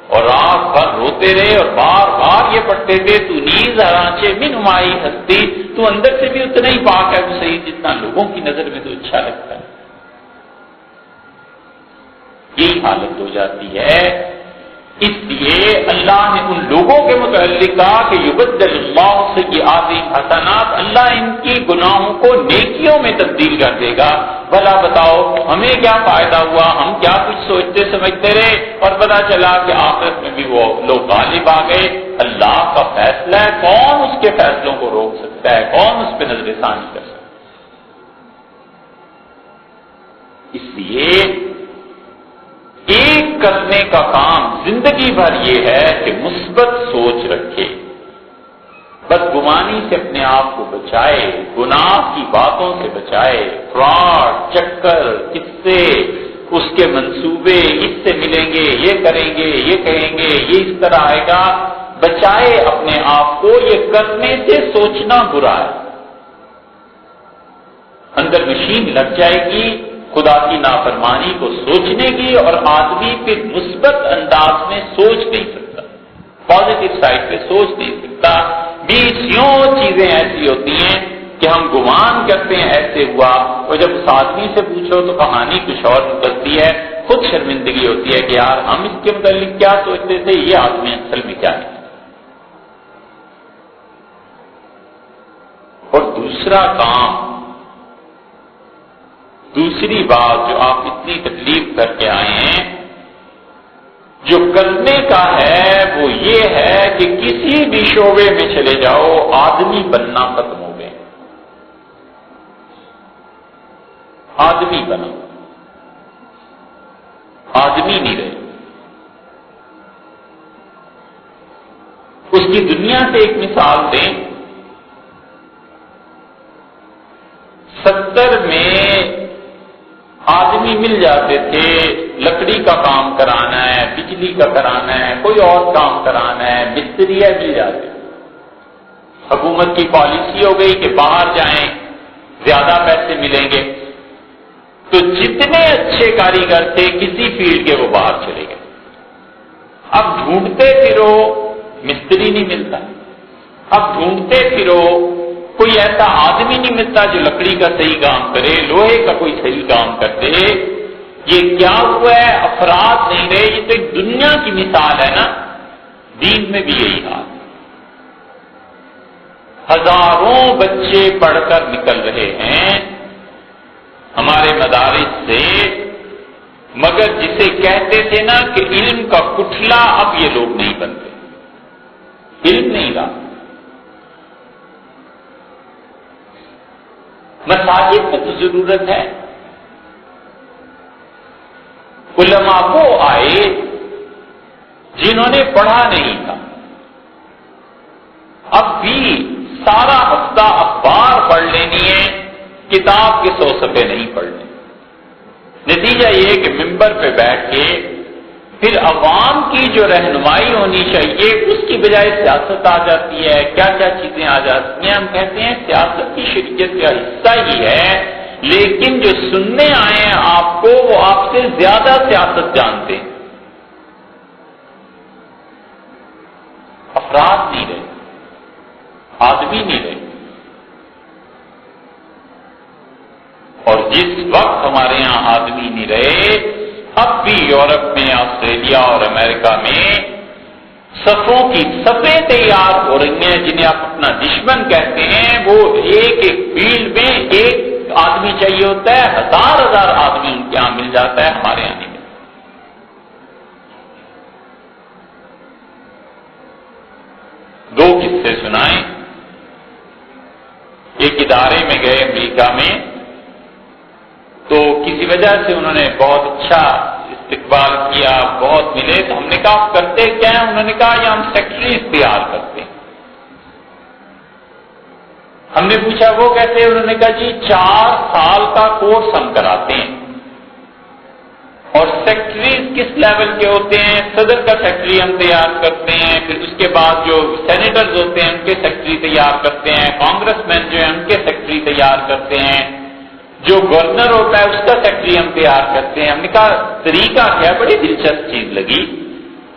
اور رات بھر روتے رہے اور بار بار یہ پڑھتے تھے تو نیز ہرانچے بھی نمائی ہستی، تو اندر سے بھی اتنا ہی پاک ہے ابو سعید جتنا لوگوں کی نظر میں تو اچھا لگتا ہے۔ یہی حالت ہو جاتی ہے۔ اس لیے اللہ نے ان لوگوں کے متعلق کہا کہ یبدل اللہ سیئاتہم حسنات، اللہ ان کی گناہوں کو نیکیوں میں تبدیل کر دے گا۔ بھلا بتاؤ ہمیں کیا فائدہ ہوا؟ ہم کیا کچھ سوچتے سمجھتے رہے اور پتا چلا کہ آخرت میں بھی وہ لوگ غالب آ گئے۔ اللہ کا فیصلہ ہے، کون اس کے فیصلوں کو روک سکتا ہے؟ کون اس پہ نظر ثانی کر سکتا ہے؟ اس لیے ایک کرنے کا کام زندگی بھر یہ ہے کہ مثبت سوچ رکھے، بدگمانی سے اپنے آپ کو بچائے، گناہ کی باتوں سے بچائے، فراڈ، چکر، قصے، اس کے منصوبے، اس سے ملیں گے، یہ کریں گے، یہ کہیں گے، یہ اس طرح آئے گا، بچائے اپنے آپ کو۔ یہ کرنے سے سوچنا برا ہے، اندر مشین لگ جائے گی خدا کی نافرمانی کو سوچنے کی، اور آدمی پھر مثبت انداز میں سوچ نہیں سکتا، پازیٹو سائڈ پہ سوچ نہیں سکتا۔ بیسیوں چیزیں ایسی ہوتی ہیں کہ ہم گمان کرتے ہیں ایسے ہوا، اور جب اس آدمی سے پوچھو تو کہانی کچھ اور نکلتی ہے، خود شرمندگی ہوتی ہے کہ یار ہم اس کے متعلق کیا سوچتے تھے، یہ آدمی اصل میں کیا ہے۔ اور دوسرا کام، دوسری بات جو آپ اتنی تکلیف کر کے آئے ہیں، جو کرنے کا ہے وہ یہ ہے کہ کسی بھی شعبے میں چلے جاؤ، آدمی بننا ختم ہو گئے، آدمی بنا، آدمی نہیں رہے۔ اس کی دنیا سے ایک مثال دیں، 70 میں آدمی مل جاتے تھے، لکڑی کا کام کرانا ہے، بجلی کا کرانا ہے، کوئی اور کام کرانا ہے، مستری مل جاتے۔ حکومت کی پالیسی ہو گئی کہ باہر جائیں، زیادہ پیسے ملیں گے، تو جتنے اچھے کاریگر تھے کسی فیلڈ کے وہ باہر چلے گئے۔ اب ڈھونڈتے پھرو، مستری نہیں ملتا، اب ڈھونڈتے پھرو، کوئی ایسا آدمی نہیں ملتا جو لکڑی کا صحیح کام کرے، لوہے کا کوئی صحیح کام کرتے۔ یہ کیا ہوا ہے؟ افراد نہیں رہے۔ یہ تو ایک دنیا کی مثال ہے نا، دین میں بھی یہی حال۔ ہزاروں بچے پڑھ کر نکل رہے ہیں ہمارے مدارس سے، مگر جسے کہتے تھے نا کہ علم کا کٹھلا، اب یہ لوگ نہیں بنتے، علم نہیں رہا۔ مساجد میں تو ضرورت ہے، علماء وہ آئے جنہوں نے پڑھا نہیں تھا، اب بھی سارا ہفتہ اخبار پڑھ لینی ہے، کتاب کے 100 صفحے نہیں پڑھنے۔ نتیجہ یہ کہ ممبر پہ بیٹھ کے پھر عوام کی جو رہنمائی ہونی چاہیے اس کی بجائے سیاست آ جاتی ہے، کیا کیا چیزیں آ جاتی ہیں۔ ہم کہتے ہیں سیاست کی شریعت کا حصہ ہی ہے، لیکن جو سننے آئے ہیں آپ کو وہ آپ سے زیادہ سیاست جانتے ہیں۔ افراد نہیں رہے، آدمی نہیں رہے۔ اور جس وقت ہمارے یہاں آدمی نہیں رہے، اب بھی یورپ میں، آسٹریلیا اور امریکہ میں صفوں کی صفیں تیار ہو رہی ہیں، جنہیں آپ اپنا دشمن کہتے ہیں۔ وہ ایک ایک فیلڈ میں ایک آدمی چاہیے ہوتا ہے، ہزار آدمی ان کے یہاں مل جاتا ہے، ہمارے یہاں نہیں ملتا۔ دو قصے سنائیں۔ ایک ادارے میں گئے امریکہ میں، تو کسی وجہ سے انہوں نے بہت اچھا استقبال کیا، بہت ملے، تو ہم نے کہا آپ کرتے کیا ہیں؟ انہوں نے کہا یہ ہم سیکٹریز تیار کرتے ہیں۔ ہم نے پوچھا وہ کیسے؟ انہوں نے کہا جی 4 سال کا کورس ہم کراتے ہیں، اور سیکٹریز کس لیول کے ہوتے ہیں؟ صدر کا سیکٹری ہم تیار کرتے ہیں، پھر اس کے بعد جو سینیٹرز ہوتے ہیں ان کے سیکٹری تیار کرتے ہیں، کانگریس مین جو ہیں ان کے سیکٹری تیار کرتے ہیں، جو گورنر ہوتا ہے اس کا سیکٹری ہم تیار کرتے ہیں۔ ہم نے کہا طریقہ کیا؟ بڑی دلچسپ چیز لگی۔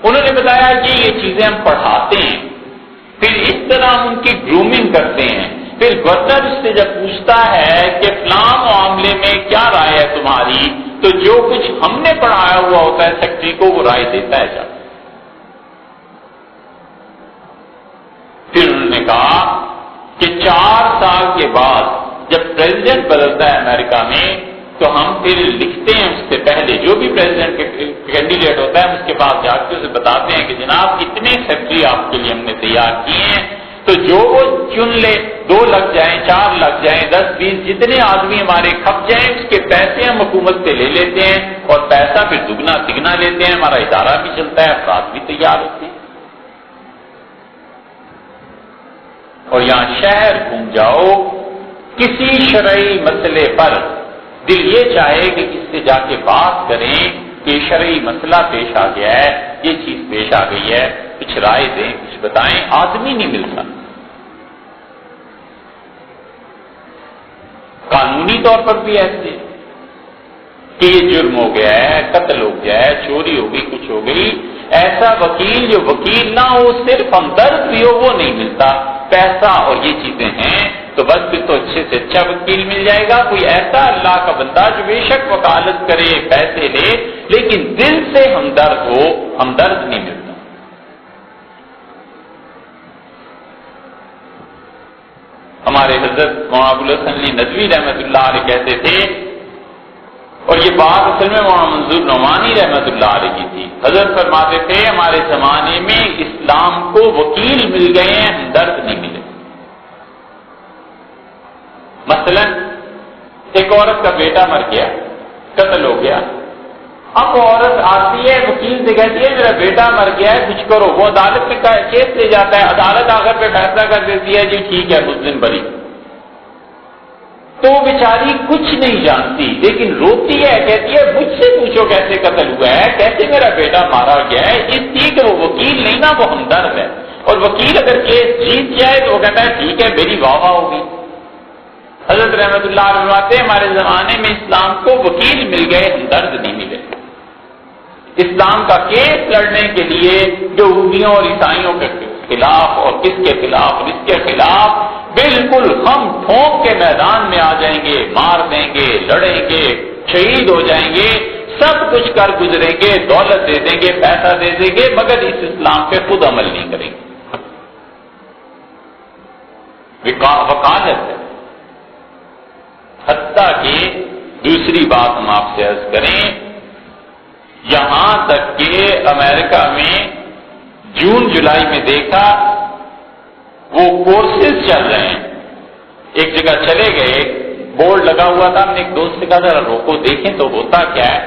انہوں نے بتایا کہ یہ چیزیں ہم پڑھاتے ہیں، پھر اس طرح ہم ان کی گرومنگ کرتے ہیں، پھر گورنر اس سے جب پوچھتا ہے کہ فلاں معاملے میں کیا رائے ہے تمہاری، تو جو کچھ ہم نے پڑھایا ہوا ہوتا ہے سیکٹری کو وہ رائے دیتا ہے جب۔ پھر انہوں نے کہا کہ 4 سال کے بعد جب پریزیڈنٹ بدلتا ہے امریکہ میں، تو ہم پھر لکھتے ہیں اس سے پہلے، جو بھی پریزیڈنٹ کینڈیڈیٹ ہوتا ہے ہم اس کے پاس جا کے اسے بتاتے ہیں کہ جناب اتنے سیکٹری آپ کے لیے ہم نے تیار کیے ہیں، تو جو وہ چن لے، 2 لگ جائیں، 4 لگ جائیں، 10 20 جتنے آدمی ہمارے کھپ جائیں، اس کے پیسے ہم حکومت سے لے لیتے ہیں، اور پیسہ پھر دگنا تگنا لیتے ہیں، ہمارا ادارہ بھی چلتا ہے، افراد بھی تیار ہوتے ہیں۔ اور یہاں شہر گھوم جاؤ، کسی شرعی مسئلے پر دل یہ چاہے کہ کس سے جا کے بات کریں کہ شرعی مسئلہ پیش آ گیا ہے، یہ چیز پیش آ گئی ہے، کچھ رائے دیں، کچھ بتائیں، آدمی نہیں ملتا۔ قانونی طور پر بھی ایسے کہ یہ جرم ہو گیا ہے، قتل ہو گیا ہے، چوری ہو گئی، کچھ ہو گئی، ایسا وکیل جو وکیل نہ ہو، صرف ہمدرد بھی ہو، وہ نہیں ملتا۔ پیسہ اور یہ چیزیں ہیں تو بس پھر تو اچھے سے اچھا وکیل مل جائے گا، کوئی ایسا اللہ کا بندہ جو بے شک وکالت کرے، پیسے لے، لیکن دل سے ہمدرد ہو، ہمدرد نہیں ملتا۔ ہمارے حضرت مولانا ابوالحسن علی ندوی رحمۃ اللہ علیہ کہتے تھے، اور یہ بات اصل میں مولانا منظور نعمانی رحمۃ اللہ علیہ کی تھی. حضرت فرماتے تھے ہمارے زمانے میں اسلام کو وکیل مل گئے ہیں، ہمدرد نہیں ملے. مثلا ایک عورت کا بیٹا مر گیا، قتل ہو گیا. اب وہ عورت آتی ہے وکیل سے کہتی ہے میرا بیٹا مر گیا ہے کچھ کرو. وہ عدالت میں کیس لے جاتا ہے، عدالت آخر پہ فیصلہ کر دیتی ہے جی ٹھیک ہے مجرم بری. تو بیچاری کچھ نہیں جانتی لیکن روتی ہے، کہتی ہے مجھ سے پوچھو کیسے قتل ہوا ہے، کیسے میرا بیٹا مارا گیا ہے. اس لیے کہ وہ وکیل نہیں نا، وہ ہمدرد ہے. اور وکیل اگر کیس جیت جائے تو وہ کہتا ہے ٹھیک ہے میری واہ واہ ہوگی. حضرت رحمۃ اللہ علیہ فرماتے ہیں ہمارے زمانے میں اسلام کو وکیل مل گئے، ہمدرد نہیں ملے. اسلام کا کیس لڑنے کے لیے یہودیوں اور عیسائیوں کے خلاف اور کس کے خلاف اور اس کے خلاف بالکل ہم ٹھونک کے میدان میں آ جائیں گے، مار دیں گے، لڑیں گے، شہید ہو جائیں گے، سب کچھ کر گزریں گے، دولت دے دیں گے، پیسہ دے دیں گے، مگر اس اسلام پہ خود عمل نہیں کریں گے. وکالت ہے. حتیٰ کہ دوسری بات ہم آپ سے عرض کریں، یہاں تک کہ امریکہ میں جون جولائی میں دیکھا وہ کورسز چل رہے ہیں. ایک جگہ چلے گئے، بورڈ لگا ہوا تھا، ہم نے ایک دوست سے کہا ذرا روکو دیکھیں تو ہوتا کیا ہے.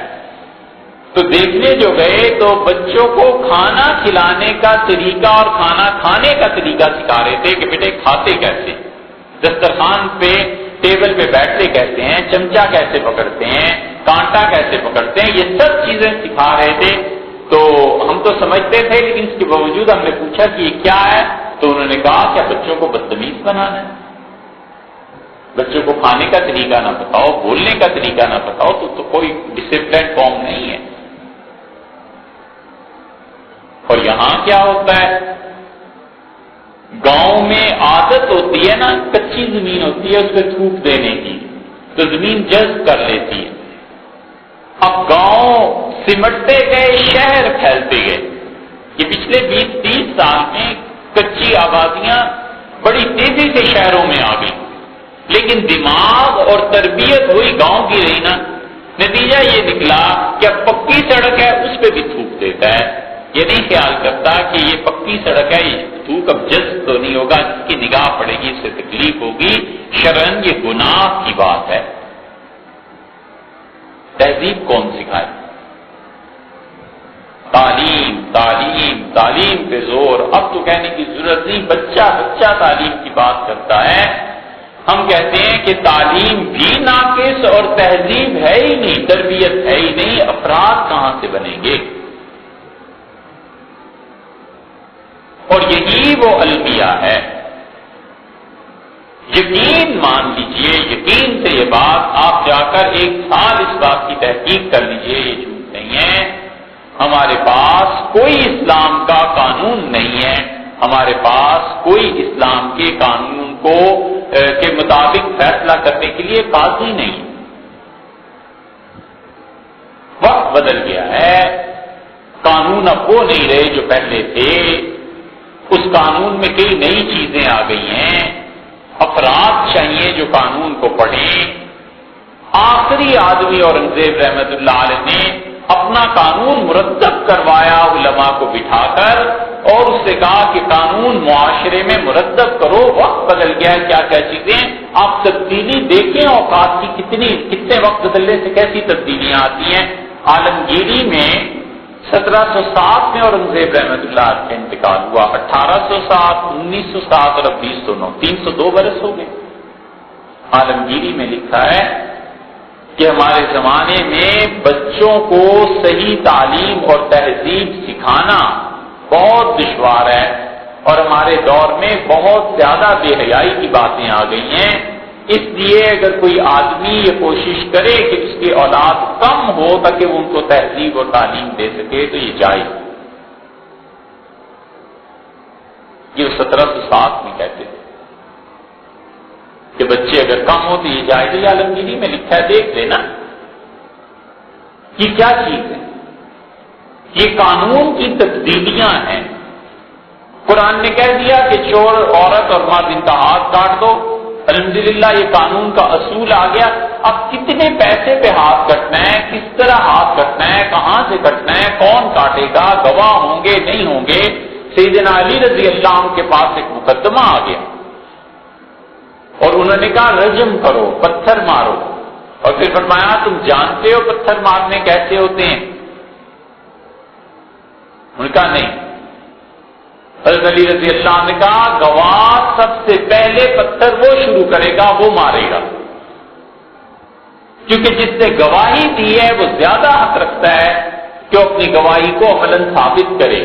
تو دیکھنے جو گئے تو بچوں کو کھانا کھلانے کا طریقہ اور کھانا کھانے کا طریقہ سکھا رہے تھے کہ بیٹے کھاتے کیسے، دسترخوان پہ ٹیبل پہ بیٹھتے کیسے ہیں، چمچا کیسے پکڑتے ہیں، کانٹا کیسے پکڑتے ہیں، یہ سب چیزیں سکھا رہے تھے. تو ہم تو سمجھتے تھے لیکن اس کے باوجود ہم نے پوچھا کہ یہ کیا ہے، تو انہوں نے کہا کیا بچوں کو بدتمیز بنانا ہے، بچوں کو کھانے کا طریقہ نہ بتاؤ، بولنے کا طریقہ نہ بتاؤ تو کوئی ڈسپلن فارم نہیں ہے. اور یہاں کیا ہوتا ہے، گاؤں میں عادت ہوتی ہے نا، کچی زمین ہوتی ہے اس پہ تھوک دینے کی تو زمین جذب کر لیتی ہے. اب گاؤں سمٹتے گئے، شہر پھیلتے گئے. یہ پچھلے 20-30 سال میں کچی آبادیاں بڑی تیزی سے شہروں میں آ گئی، لیکن دماغ اور تربیت ہوئی گاؤں کی رہی نا. نتیجہ یہ نکلا کہ اب پکی سڑک ہے اس پہ بھی تھوک دیتا ہے. یہ نہیں خیال کرتا کہ یہ پکی سڑک ہے، یہ تھوک اب جذب تو نہیں ہوگا، اس کی نگاہ پڑے گی، اس سے تکلیف ہوگی. شرعاً یہ گناہ کی بات ہے. تہذیب کون سکھائے؟ تعلیم تعلیم تعلیم پہ زور. اب تو کہنے کی ضرورت نہیں، بچہ بچہ تعلیم کی بات کرتا ہے. ہم کہتے ہیں کہ تعلیم بھی ناقص اور تہذیب ہے ہی نہیں، تربیت ہے ہی نہیں، افراد کہاں سے بنیں گے؟ اور یہی وہ المیہ ہے. یقین مان لیجئے، یقین سے یہ بات آپ جا کر 1 سال اس بات کی تحقیق کر لیجئے، یہ جھوٹ نہیں ہے. ہمارے پاس کوئی اسلام کا قانون نہیں ہے، ہمارے پاس کوئی اسلام کے قانون کے مطابق فیصلہ کرنے کے لیے قاضی نہیں. وقت بدل گیا ہے، قانون اب وہ نہیں رہے جو پہلے تھے. اس قانون میں کئی نئی چیزیں آ گئی ہیں. افراد چاہیے جو قانون کو پڑھیں. آخری آدمی اورنگزیب رحمت اللہ علیہ نے اپنا قانون مرتب کروایا علماء کو بٹھا کر، اور اس سے کہا کہ قانون معاشرے میں مرتب کرو. وقت بدل گیا ہے، کیا کیا چیزیں آپ تبدیلی دیکھیں، اوقات کی کتنے وقت بدلنے سے کیسی تبدیلیاں آتی ہیں. عالمگیری میں 1707 میں اورنگزیب رحمت اللہ کا انتقال ہوا، 1807، 1907 اور اب 2009، 302 برس ہو گئے. عالمگیری میں لکھا ہے کہ ہمارے زمانے میں بچوں کو صحیح تعلیم اور تہذیب سکھانا بہت دشوار ہے، اور ہمارے دور میں بہت زیادہ بے حیائی کی باتیں آ گئی ہیں. اس لیے اگر کوئی آدمی یہ کوشش کرے کہ اس کی اولاد کم ہو تاکہ وہ ان کو تہذیب اور تعلیم دے سکے تو یہ جائز. یہ 1707 میں کہتے تھے کہ بچے اگر کم ہو تو یہ جائز. یہ عالمگیری میں لکھا ہے، دیکھ لینا. یہ کیا چیز ہے؟ یہ قانون کی تبدیلیاں ہیں. قرآن نے کہہ دیا کہ چور عورت اور مرد ان کا ہاتھ کاٹ دو، الحمدللہ یہ قانون کا اصول آ گیا، اب کتنے پیسے پہ ہاتھ کٹنا ہے، کس طرح ہاتھ کٹنا ہے، کہاں سے کٹنا ہے، کون کاٹے گا، گواہ ہوں گے نہیں ہوں گے۔ سیدنا علی رضی اللہ عنہ کے پاس ایک مقدمہ آ گیا اور انہوں نے کہا رجم کرو، پتھر مارو، اور پھر فرمایا تم جانتے ہو پتھر مارنے کیسے ہوتے ہیں؟ انہوں نے کہا نہیں۔ حضرت علی رضی اللہ عنہ نے کہا گواہ سب سے پہلے پتھر وہ شروع کرے گا، وہ مارے گا، کیونکہ جس نے گواہی دی ہے وہ زیادہ حق رکھتا ہے کہ وہ اپنی گواہی کو عملاً ثابت کرے،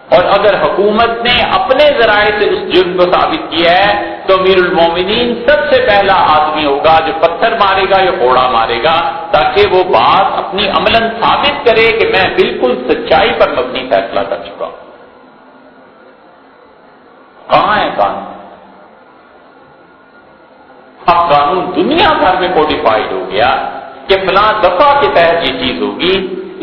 اور اگر حکومت نے اپنے ذرائع سے اس جرم کو ثابت کیا ہے تو امیر المومنین سب سے پہلا آدمی ہوگا جو پتھر مارے گا یا کوڑا مارے گا، تاکہ وہ بات اپنی عملاً ثابت کرے کہ میں بالکل سچائی پر مبنی فیصلہ کر چکا ہوں۔ کہاں ہے قانون؟ اب قانون دنیا بھر میں کوڈیفائڈ ہو گیا کہ فلاں دفعہ کے تحت یہ چیز ہوگی۔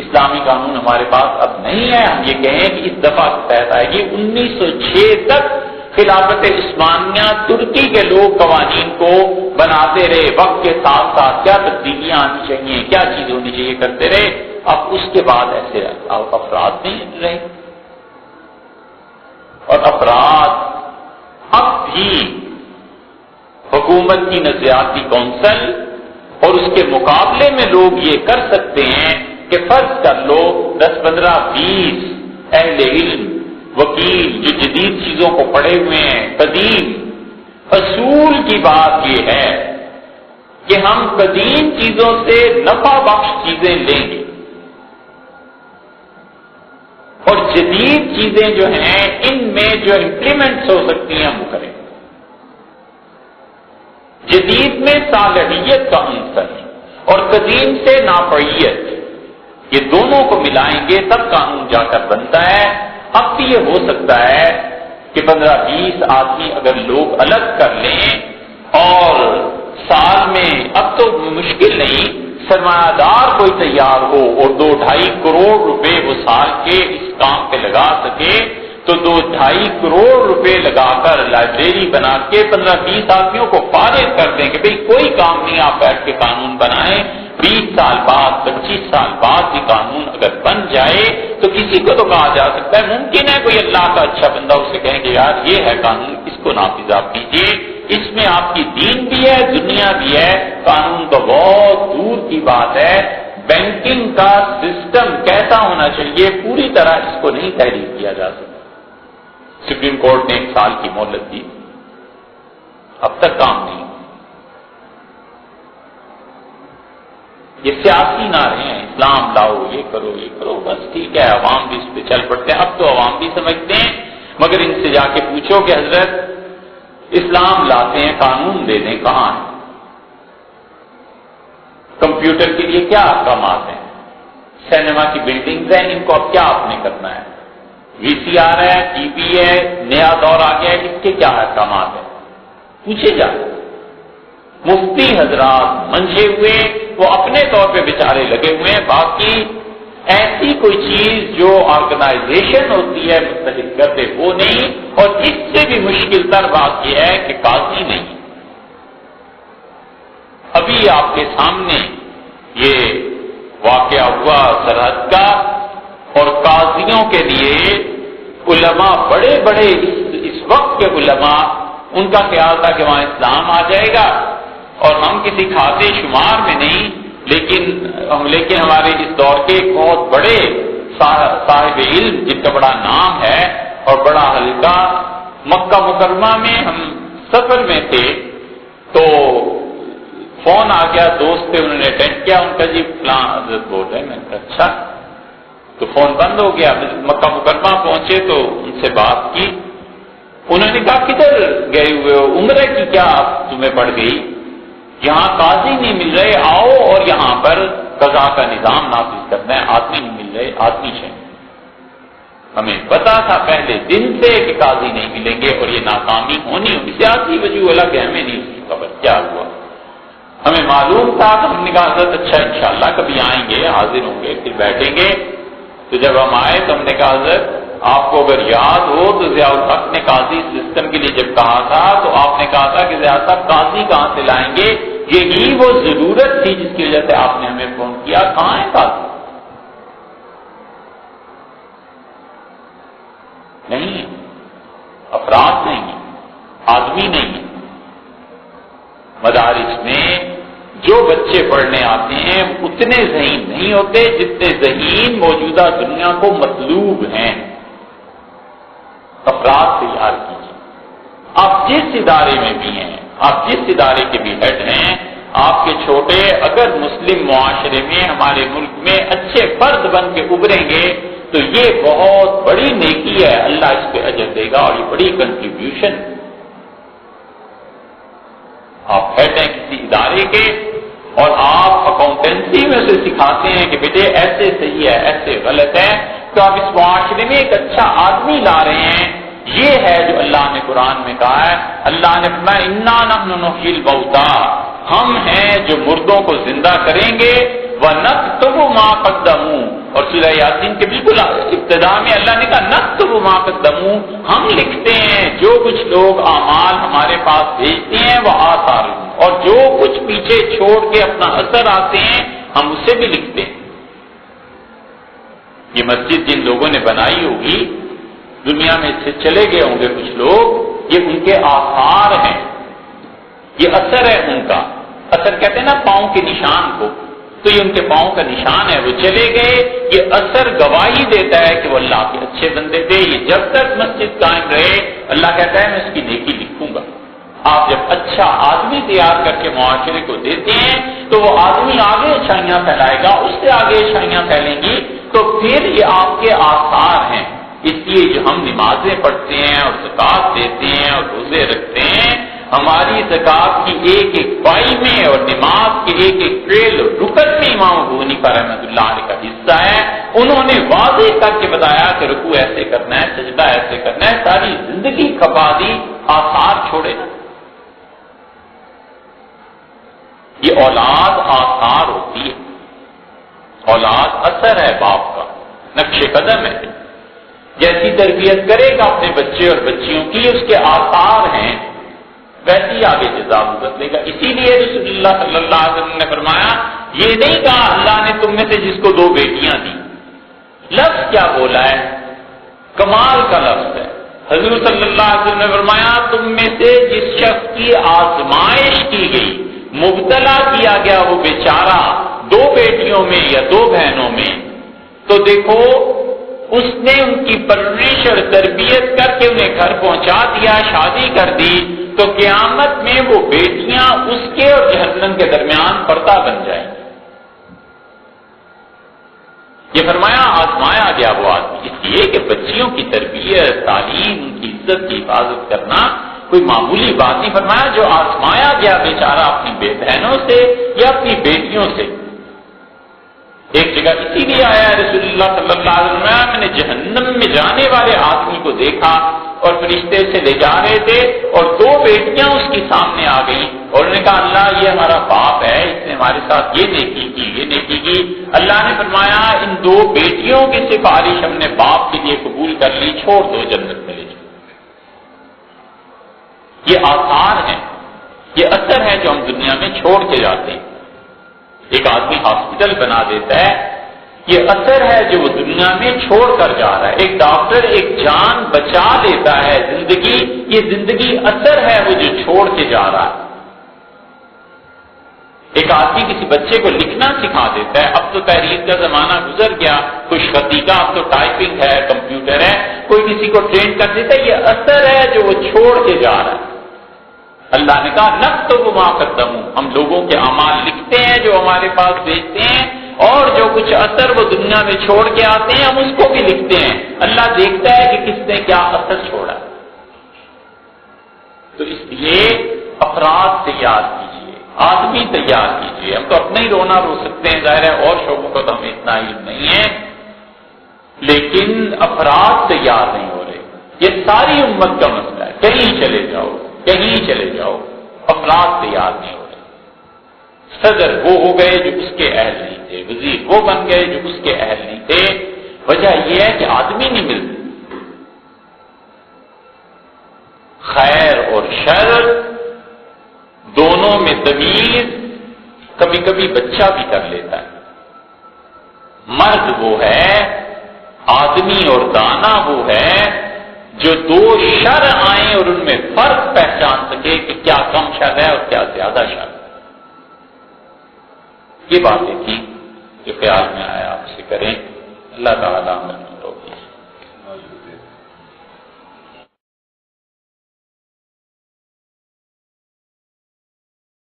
اسلامی قانون ہمارے پاس اب نہیں ہے، ہم یہ کہیں کہ اس دفعہ کے تحت آئے گی۔ 1906 تک خلافت عثمانیہ ترکی کے لوگ قوانین کو بناتے رہے، وقت کے ساتھ ساتھ کیا تبدیلیاں آنی چاہیے، کیا چیز ہونی چاہیے کرتے رہے۔ اب اس کے بعد ایسے افراد نہیں رہے، اور افراد اب بھی حکومت کی نظریاتی کونسل اور اس کے مقابلے میں لوگ یہ کر سکتے ہیں کہ فرض کر لو 10 15 20 اہل علم وکیل جو جدید چیزوں کو پڑھے ہوئے ہیں، قدیم اصول کی بات یہ ہے کہ ہم قدیم چیزوں سے نفع بخش چیزیں لیں گے اور جدید چیزیں جو ہیں ان میں جو امپلیمنٹس ہو سکتی ہیں ہم کریں۔ جدید میں صالحیت کا عنصر اور قدیم سے نافعیت، یہ دونوں کو ملائیں گے تب قانون جا کر بنتا ہے۔ اب بھی یہ ہو سکتا ہے کہ 15-20 آدمی اگر لوگ الگ کر لیں اور سال میں، اب تو مشکل نہیں، سرمایہ دار کوئی تیار ہو اور 2-2.5 کروڑ روپے وہ سال کے اس کام پہ لگا سکے، تو 2-2.5 کروڑ روپے لگا کر لائبریری بنا کے 15-20 آدمیوں کو فارغ کر دیں کہ بھئی کوئی کام نہیں، آپ بیٹھ کے قانون بنائیں۔ 20 سال بعد 25 سال بعد یہ قانون اگر بن جائے تو کسی کو تو کہا جا سکتا ہے، ممکن ہے کوئی اللہ کا اچھا بندہ اسے کہیں کہ یار یہ ہے قانون، اس کو نافذ آپ کیجیے، اس میں آپ کی دین بھی ہے دنیا بھی ہے۔ قانون تو بہت دور کی بات ہے۔ بینکنگ کا سسٹم کیسا ہونا چاہیے پوری طرح اس کو نہیں تحریر کیا جا سکتا۔ سپریم کورٹ نے 1 سال کی مہلت دی، اب تک کام نہیں۔ یہ سیاسی نعرے ہیں، اسلام لاؤ، یہ کرو یہ کرو، بس ٹھیک ہے، عوام بھی اس پہ چل پڑتے ہیں۔ اب تو عوام بھی سمجھتے ہیں، مگر ان سے جا کے پوچھو کہ حضرت اسلام لاتے ہیں قانون دے دیں، کہاں ہے؟ کمپیوٹر کے لیے کیا احکامات ہیں؟ سینما کی بلڈنگز ہیں، ان کو اب کیا آپ نے کرنا ہے؟ وی سی آر ہے، ٹی وی ہے، نیا دور آ گیا ہے، اس کے کیا احکامات ہیں؟ پوچھے جا۔ مفتی حضرات منجھے ہوئے، وہ اپنے طور پہ بیچارے لگے ہوئے ہیں، باقی ایسی کوئی چیز جو آرگنائزیشن ہوتی ہے متحد کرتے وہ نہیں، اور اس سے بھی مشکل تر بات یہ ہے کہ قاضی نہیں۔ ابھی آپ کے سامنے یہ واقعہ ہوا سرحد کا، اور قاضیوں کے لیے علماء بڑے بڑے اس وقت کے علماء، ان کا خیال تھا کہ وہاں اسلام آ جائے گا اور ہم کسی کھاتے شمار میں نہیں، لیکن ہمارے اس دور کے ایک بہت بڑے صاحب علم جن کا بڑا نام ہے اور بڑا حلقہ، مکہ مکرمہ میں ہم سفر میں تھے تو فون آ گیا، دوست تھے انہوں نے اٹینڈ کیا، ان کا جی فلاں حضرت بول رہے ہیں۔ میں نے کہا اچھا، تو فون بند ہو گیا۔ مکہ مکرمہ پہنچے تو ان سے بات کی، انہوں نے کہا کدھر گئے ہوئے ہو، عمرہ کی کیا تمہیں پڑ گئی؟ یہاں قاضی نہیں مل رہے، آؤ اور یہاں پر قضا کا نظام نافذ کرنا ہے، آدمی نہیں مل رہے، آدمی چاہیے۔ ہمیں پتا تھا پہلے دن سے کہ قاضی نہیں ملیں گے اور یہ ناکامی ہونی ہوگی، سیاسی وجوہ الگ ہے، ہمیں نہیں اس کی خبر کیا ہوا، ہمیں معلوم تھا۔ تو ہم نے کہا حضرت اچھا انشاءاللہ کبھی آئیں گے، حاضر ہوں گے، پھر بیٹھیں گے۔ تو جب ہم آئے تو ہم نے کہا حضرت آپ کو اگر یاد ہو تو ضیاء الحق نے قاضی سسٹم کے لیے جب کہا تھا تو آپ نے کہا تھا کہ ضیاء صاحب قاضی کہاں سے لائیں گے، یہی وہ ضرورت تھی جس کی وجہ سے آپ نے ہمیں فون کیا، کہاں ہے قاضی؟ نہیں، افراد نہیں، آدمی نہیں۔ مدارس میں جو بچے پڑھنے آتے ہیں اتنے ذہین نہیں ہوتے جتنے ذہین موجودہ دنیا کو مطلوب ہیں۔ افراد تیار کیجیے۔ آپ جس ادارے میں بھی ہیں، آپ جس ادارے کے بھی ہیڈ ہیں، آپ کے چھوٹے اگر مسلم معاشرے میں ہمارے ملک میں اچھے فرد بن کے ابھریں گے تو یہ بہت بڑی نیکی ہے، اللہ اس پہ اجر دے گا اور یہ بڑی کنٹریبیوشن۔ آپ ہیڈ ہیں کسی ادارے کے اور آپ اکاؤنٹنسی میں سے سکھاتے ہیں کہ بیٹے ایسے صحیح ہے، ایسے غلط ہے، تو آپ اس معاشرے میں ایک اچھا آدمی لا رہے ہیں۔ یہ ہے جو اللہ نے قرآن میں کہا ہے، اللہ نے فرمایا انا نحن نحیی الموتى، ہم ہیں جو مردوں کو زندہ کریں گے، وَنَكْتُبُ مَا قَدَّمُوا، اور سورہ یاسین کے بالکل ابتدا میں اللہ نے کہا نَكْتُبُ مَا قَدَّمُوا، ہم لکھتے ہیں جو کچھ لوگ اعمال ہمارے پاس بھیجتے ہیں وہ آثار، اور جو کچھ پیچھے چھوڑ کے اپنا اثر آتے ہیں ہم اسے بھی لکھتے ہیں۔ یہ مسجد جن لوگوں نے بنائی ہوگی، دنیا میں سے چلے گئے ہوں گے کچھ لوگ، یہ ان کے آثار ہیں، یہ اثر ہے ان کا۔ اثر کہتے ہیں نا پاؤں کے نشان کو، تو یہ ان کے پاؤں کا نشان ہے، وہ چلے گئے، یہ اثر گواہی دیتا ہے کہ وہ اللہ کے اچھے بندے تھے۔ یہ جب تک مسجد قائم رہے اللہ کہتا ہے میں اس کی نیکی لکھوں گا۔ آپ جب اچھا آدمی تیار کر کے معاشرے کو دیتے ہیں تو وہ آدمی آگے اچھائیاں پھیلائے گا، اس سے آگے اچھائیاں پھیلیں گی، تو پھر یہ آپ کے آثار ہیں۔ اس لیے جو ہم نمازیں پڑھتے ہیں اور زکوٰۃ دیتے ہیں اور روزے رکھتے ہیں، ہماری زکوٰۃ کی ایک ایک پائی میں اور نماز کے ایک ایک فعل رکن میں امام ابو حنیفہ رحمۃ اللہ علیہ کا حصہ ہے۔ انہوں نے واضح کر کے بتایا کہ رکوع ایسے کرنا ہے، سجدہ ایسے کرنا ہے، ساری زندگی کھپا دی، آثار چھوڑے نا۔ یہ اولاد آثار ہوتی ہے، اولاد اثر ہے باپ کا، نقش قدم ہے۔ جیسی تربیت کرے گا اپنے بچے اور بچیوں کی، اس کے آثار ہیں، ویسی آگے جزا بدلے گا۔ اسی لیے رسول اللہ صلی اللہ علیہ وسلم نے فرمایا، یہ نہیں کہا اللہ نے تم میں سے جس کو 2 بیٹیاں دی، لفظ کیا بولا ہے، کمال کا لفظ ہے۔ حضور صلی اللہ علیہ وسلم نے فرمایا تم میں سے جس شخص کی آزمائش کی گئی، مبتلا کیا گیا وہ بیچارہ 2 بیٹیوں میں یا 2 بہنوں میں، تو دیکھو اس نے ان کی پرورش اور تربیت کر کے انہیں گھر پہنچا دیا، شادی کر دی، تو قیامت میں وہ بیٹیاں اس کے اور جہنم کے درمیان پردہ بن جائیں گی۔ یہ فرمایا آزمایا گیا وہ آدمی، اس لیے کہ بچیوں کی تربیت، تعلیم، ان کی عزت کی حفاظت کرنا کوئی معمولی بات نہیں۔ فرمایا جو آزمایا گیا بیچارہ اپنی بہنوں سے یا اپنی بیٹیوں سے۔ ایک جگہ اسی لیے آیا رسول اللہ صلی اللہ علیہ وسلم، میں نے جہنم میں جانے والے آدمی کو دیکھا اور فرشتے سے لے جا رہے تھے اور 2 بیٹیاں اس کے سامنے آ گئی اور انہوں نے کہا اللہ یہ ہمارا باپ ہے، اس نے ہمارے ساتھ یہ نیکی کی، یہ نیکی کی۔ اللہ نے فرمایا ان 2 بیٹیوں کی سفارش ہم نے باپ کے لیے قبول کر لی، چھوڑ دو جنت میں لے جاؤ۔ یہ آثار ہیں، یہ اثر ہے جو ہم دنیا میں چھوڑ کے جاتے ہیں۔ ایک آدمی ہاسپٹل بنا دیتا ہے، یہ اثر ہے جو وہ دنیا میں چھوڑ کر جا رہا ہے۔ ایک ڈاکٹر ایک جان بچا لیتا ہے، زندگی، یہ زندگی اثر ہے وہ جو چھوڑ کے جا رہا ہے۔ ایک آدمی کسی بچے کو لکھنا سکھا دیتا ہے، اب تو تحریر کا زمانہ گزر گیا، خوش خطی کا، اب تو ٹائپنگ ہے، کمپیوٹر ہے، کوئی کسی کو ٹرین کر دیتا ہے، یہ اثر ہے جو وہ چھوڑ کے جا رہا ہے۔ اللہ نے کہا نکتب ما قدموا، ہم لوگوں کے اعمال لکھتے ہیں جو ہمارے پاس بھیجتے ہیں، اور جو کچھ اثر وہ دنیا میں چھوڑ کے آتے ہیں ہم اس کو بھی لکھتے ہیں۔ اللہ دیکھتا ہے کہ کس نے کیا اثر چھوڑا۔ تو اس لیے افراد تیار کیجیے، آدمی تیار کیجیے۔ ہم تو اپنا ہی رونا رو سکتے ہیں، ظاہر ہے اور شعبوں کا تو ہمیں اتنا علم نہیں ہے، لیکن افراد تیار نہیں ہو رہے۔ یہ ساری امت کا مسئلہ ہے، کہیں چلے جاؤ، کہیں چلے جاؤ، افراد تیار نہیں ہو رہے۔ صدر وہ ہو گئے جو اس کے اہل نہیں تھے، وزیر وہ بن گئے جو اس کے اہل نہیں تھے۔ وجہ یہ ہے کہ آدمی نہیں ملتے، خیر اور شر دونوں میں تمیز کبھی کبھی بچہ بھی کر لیتا ہے۔ مرد وہ ہے، آدمی اور دانا وہ ہے جو دو شر آئیں اور ان میں فرق پہچان سکے کہ کیا کم شر ہے اور کیا زیادہ شر ہے۔ یہ باتیں تھیں جو خیال میں آیا آپ سے کریں۔ اللہ تعالیٰ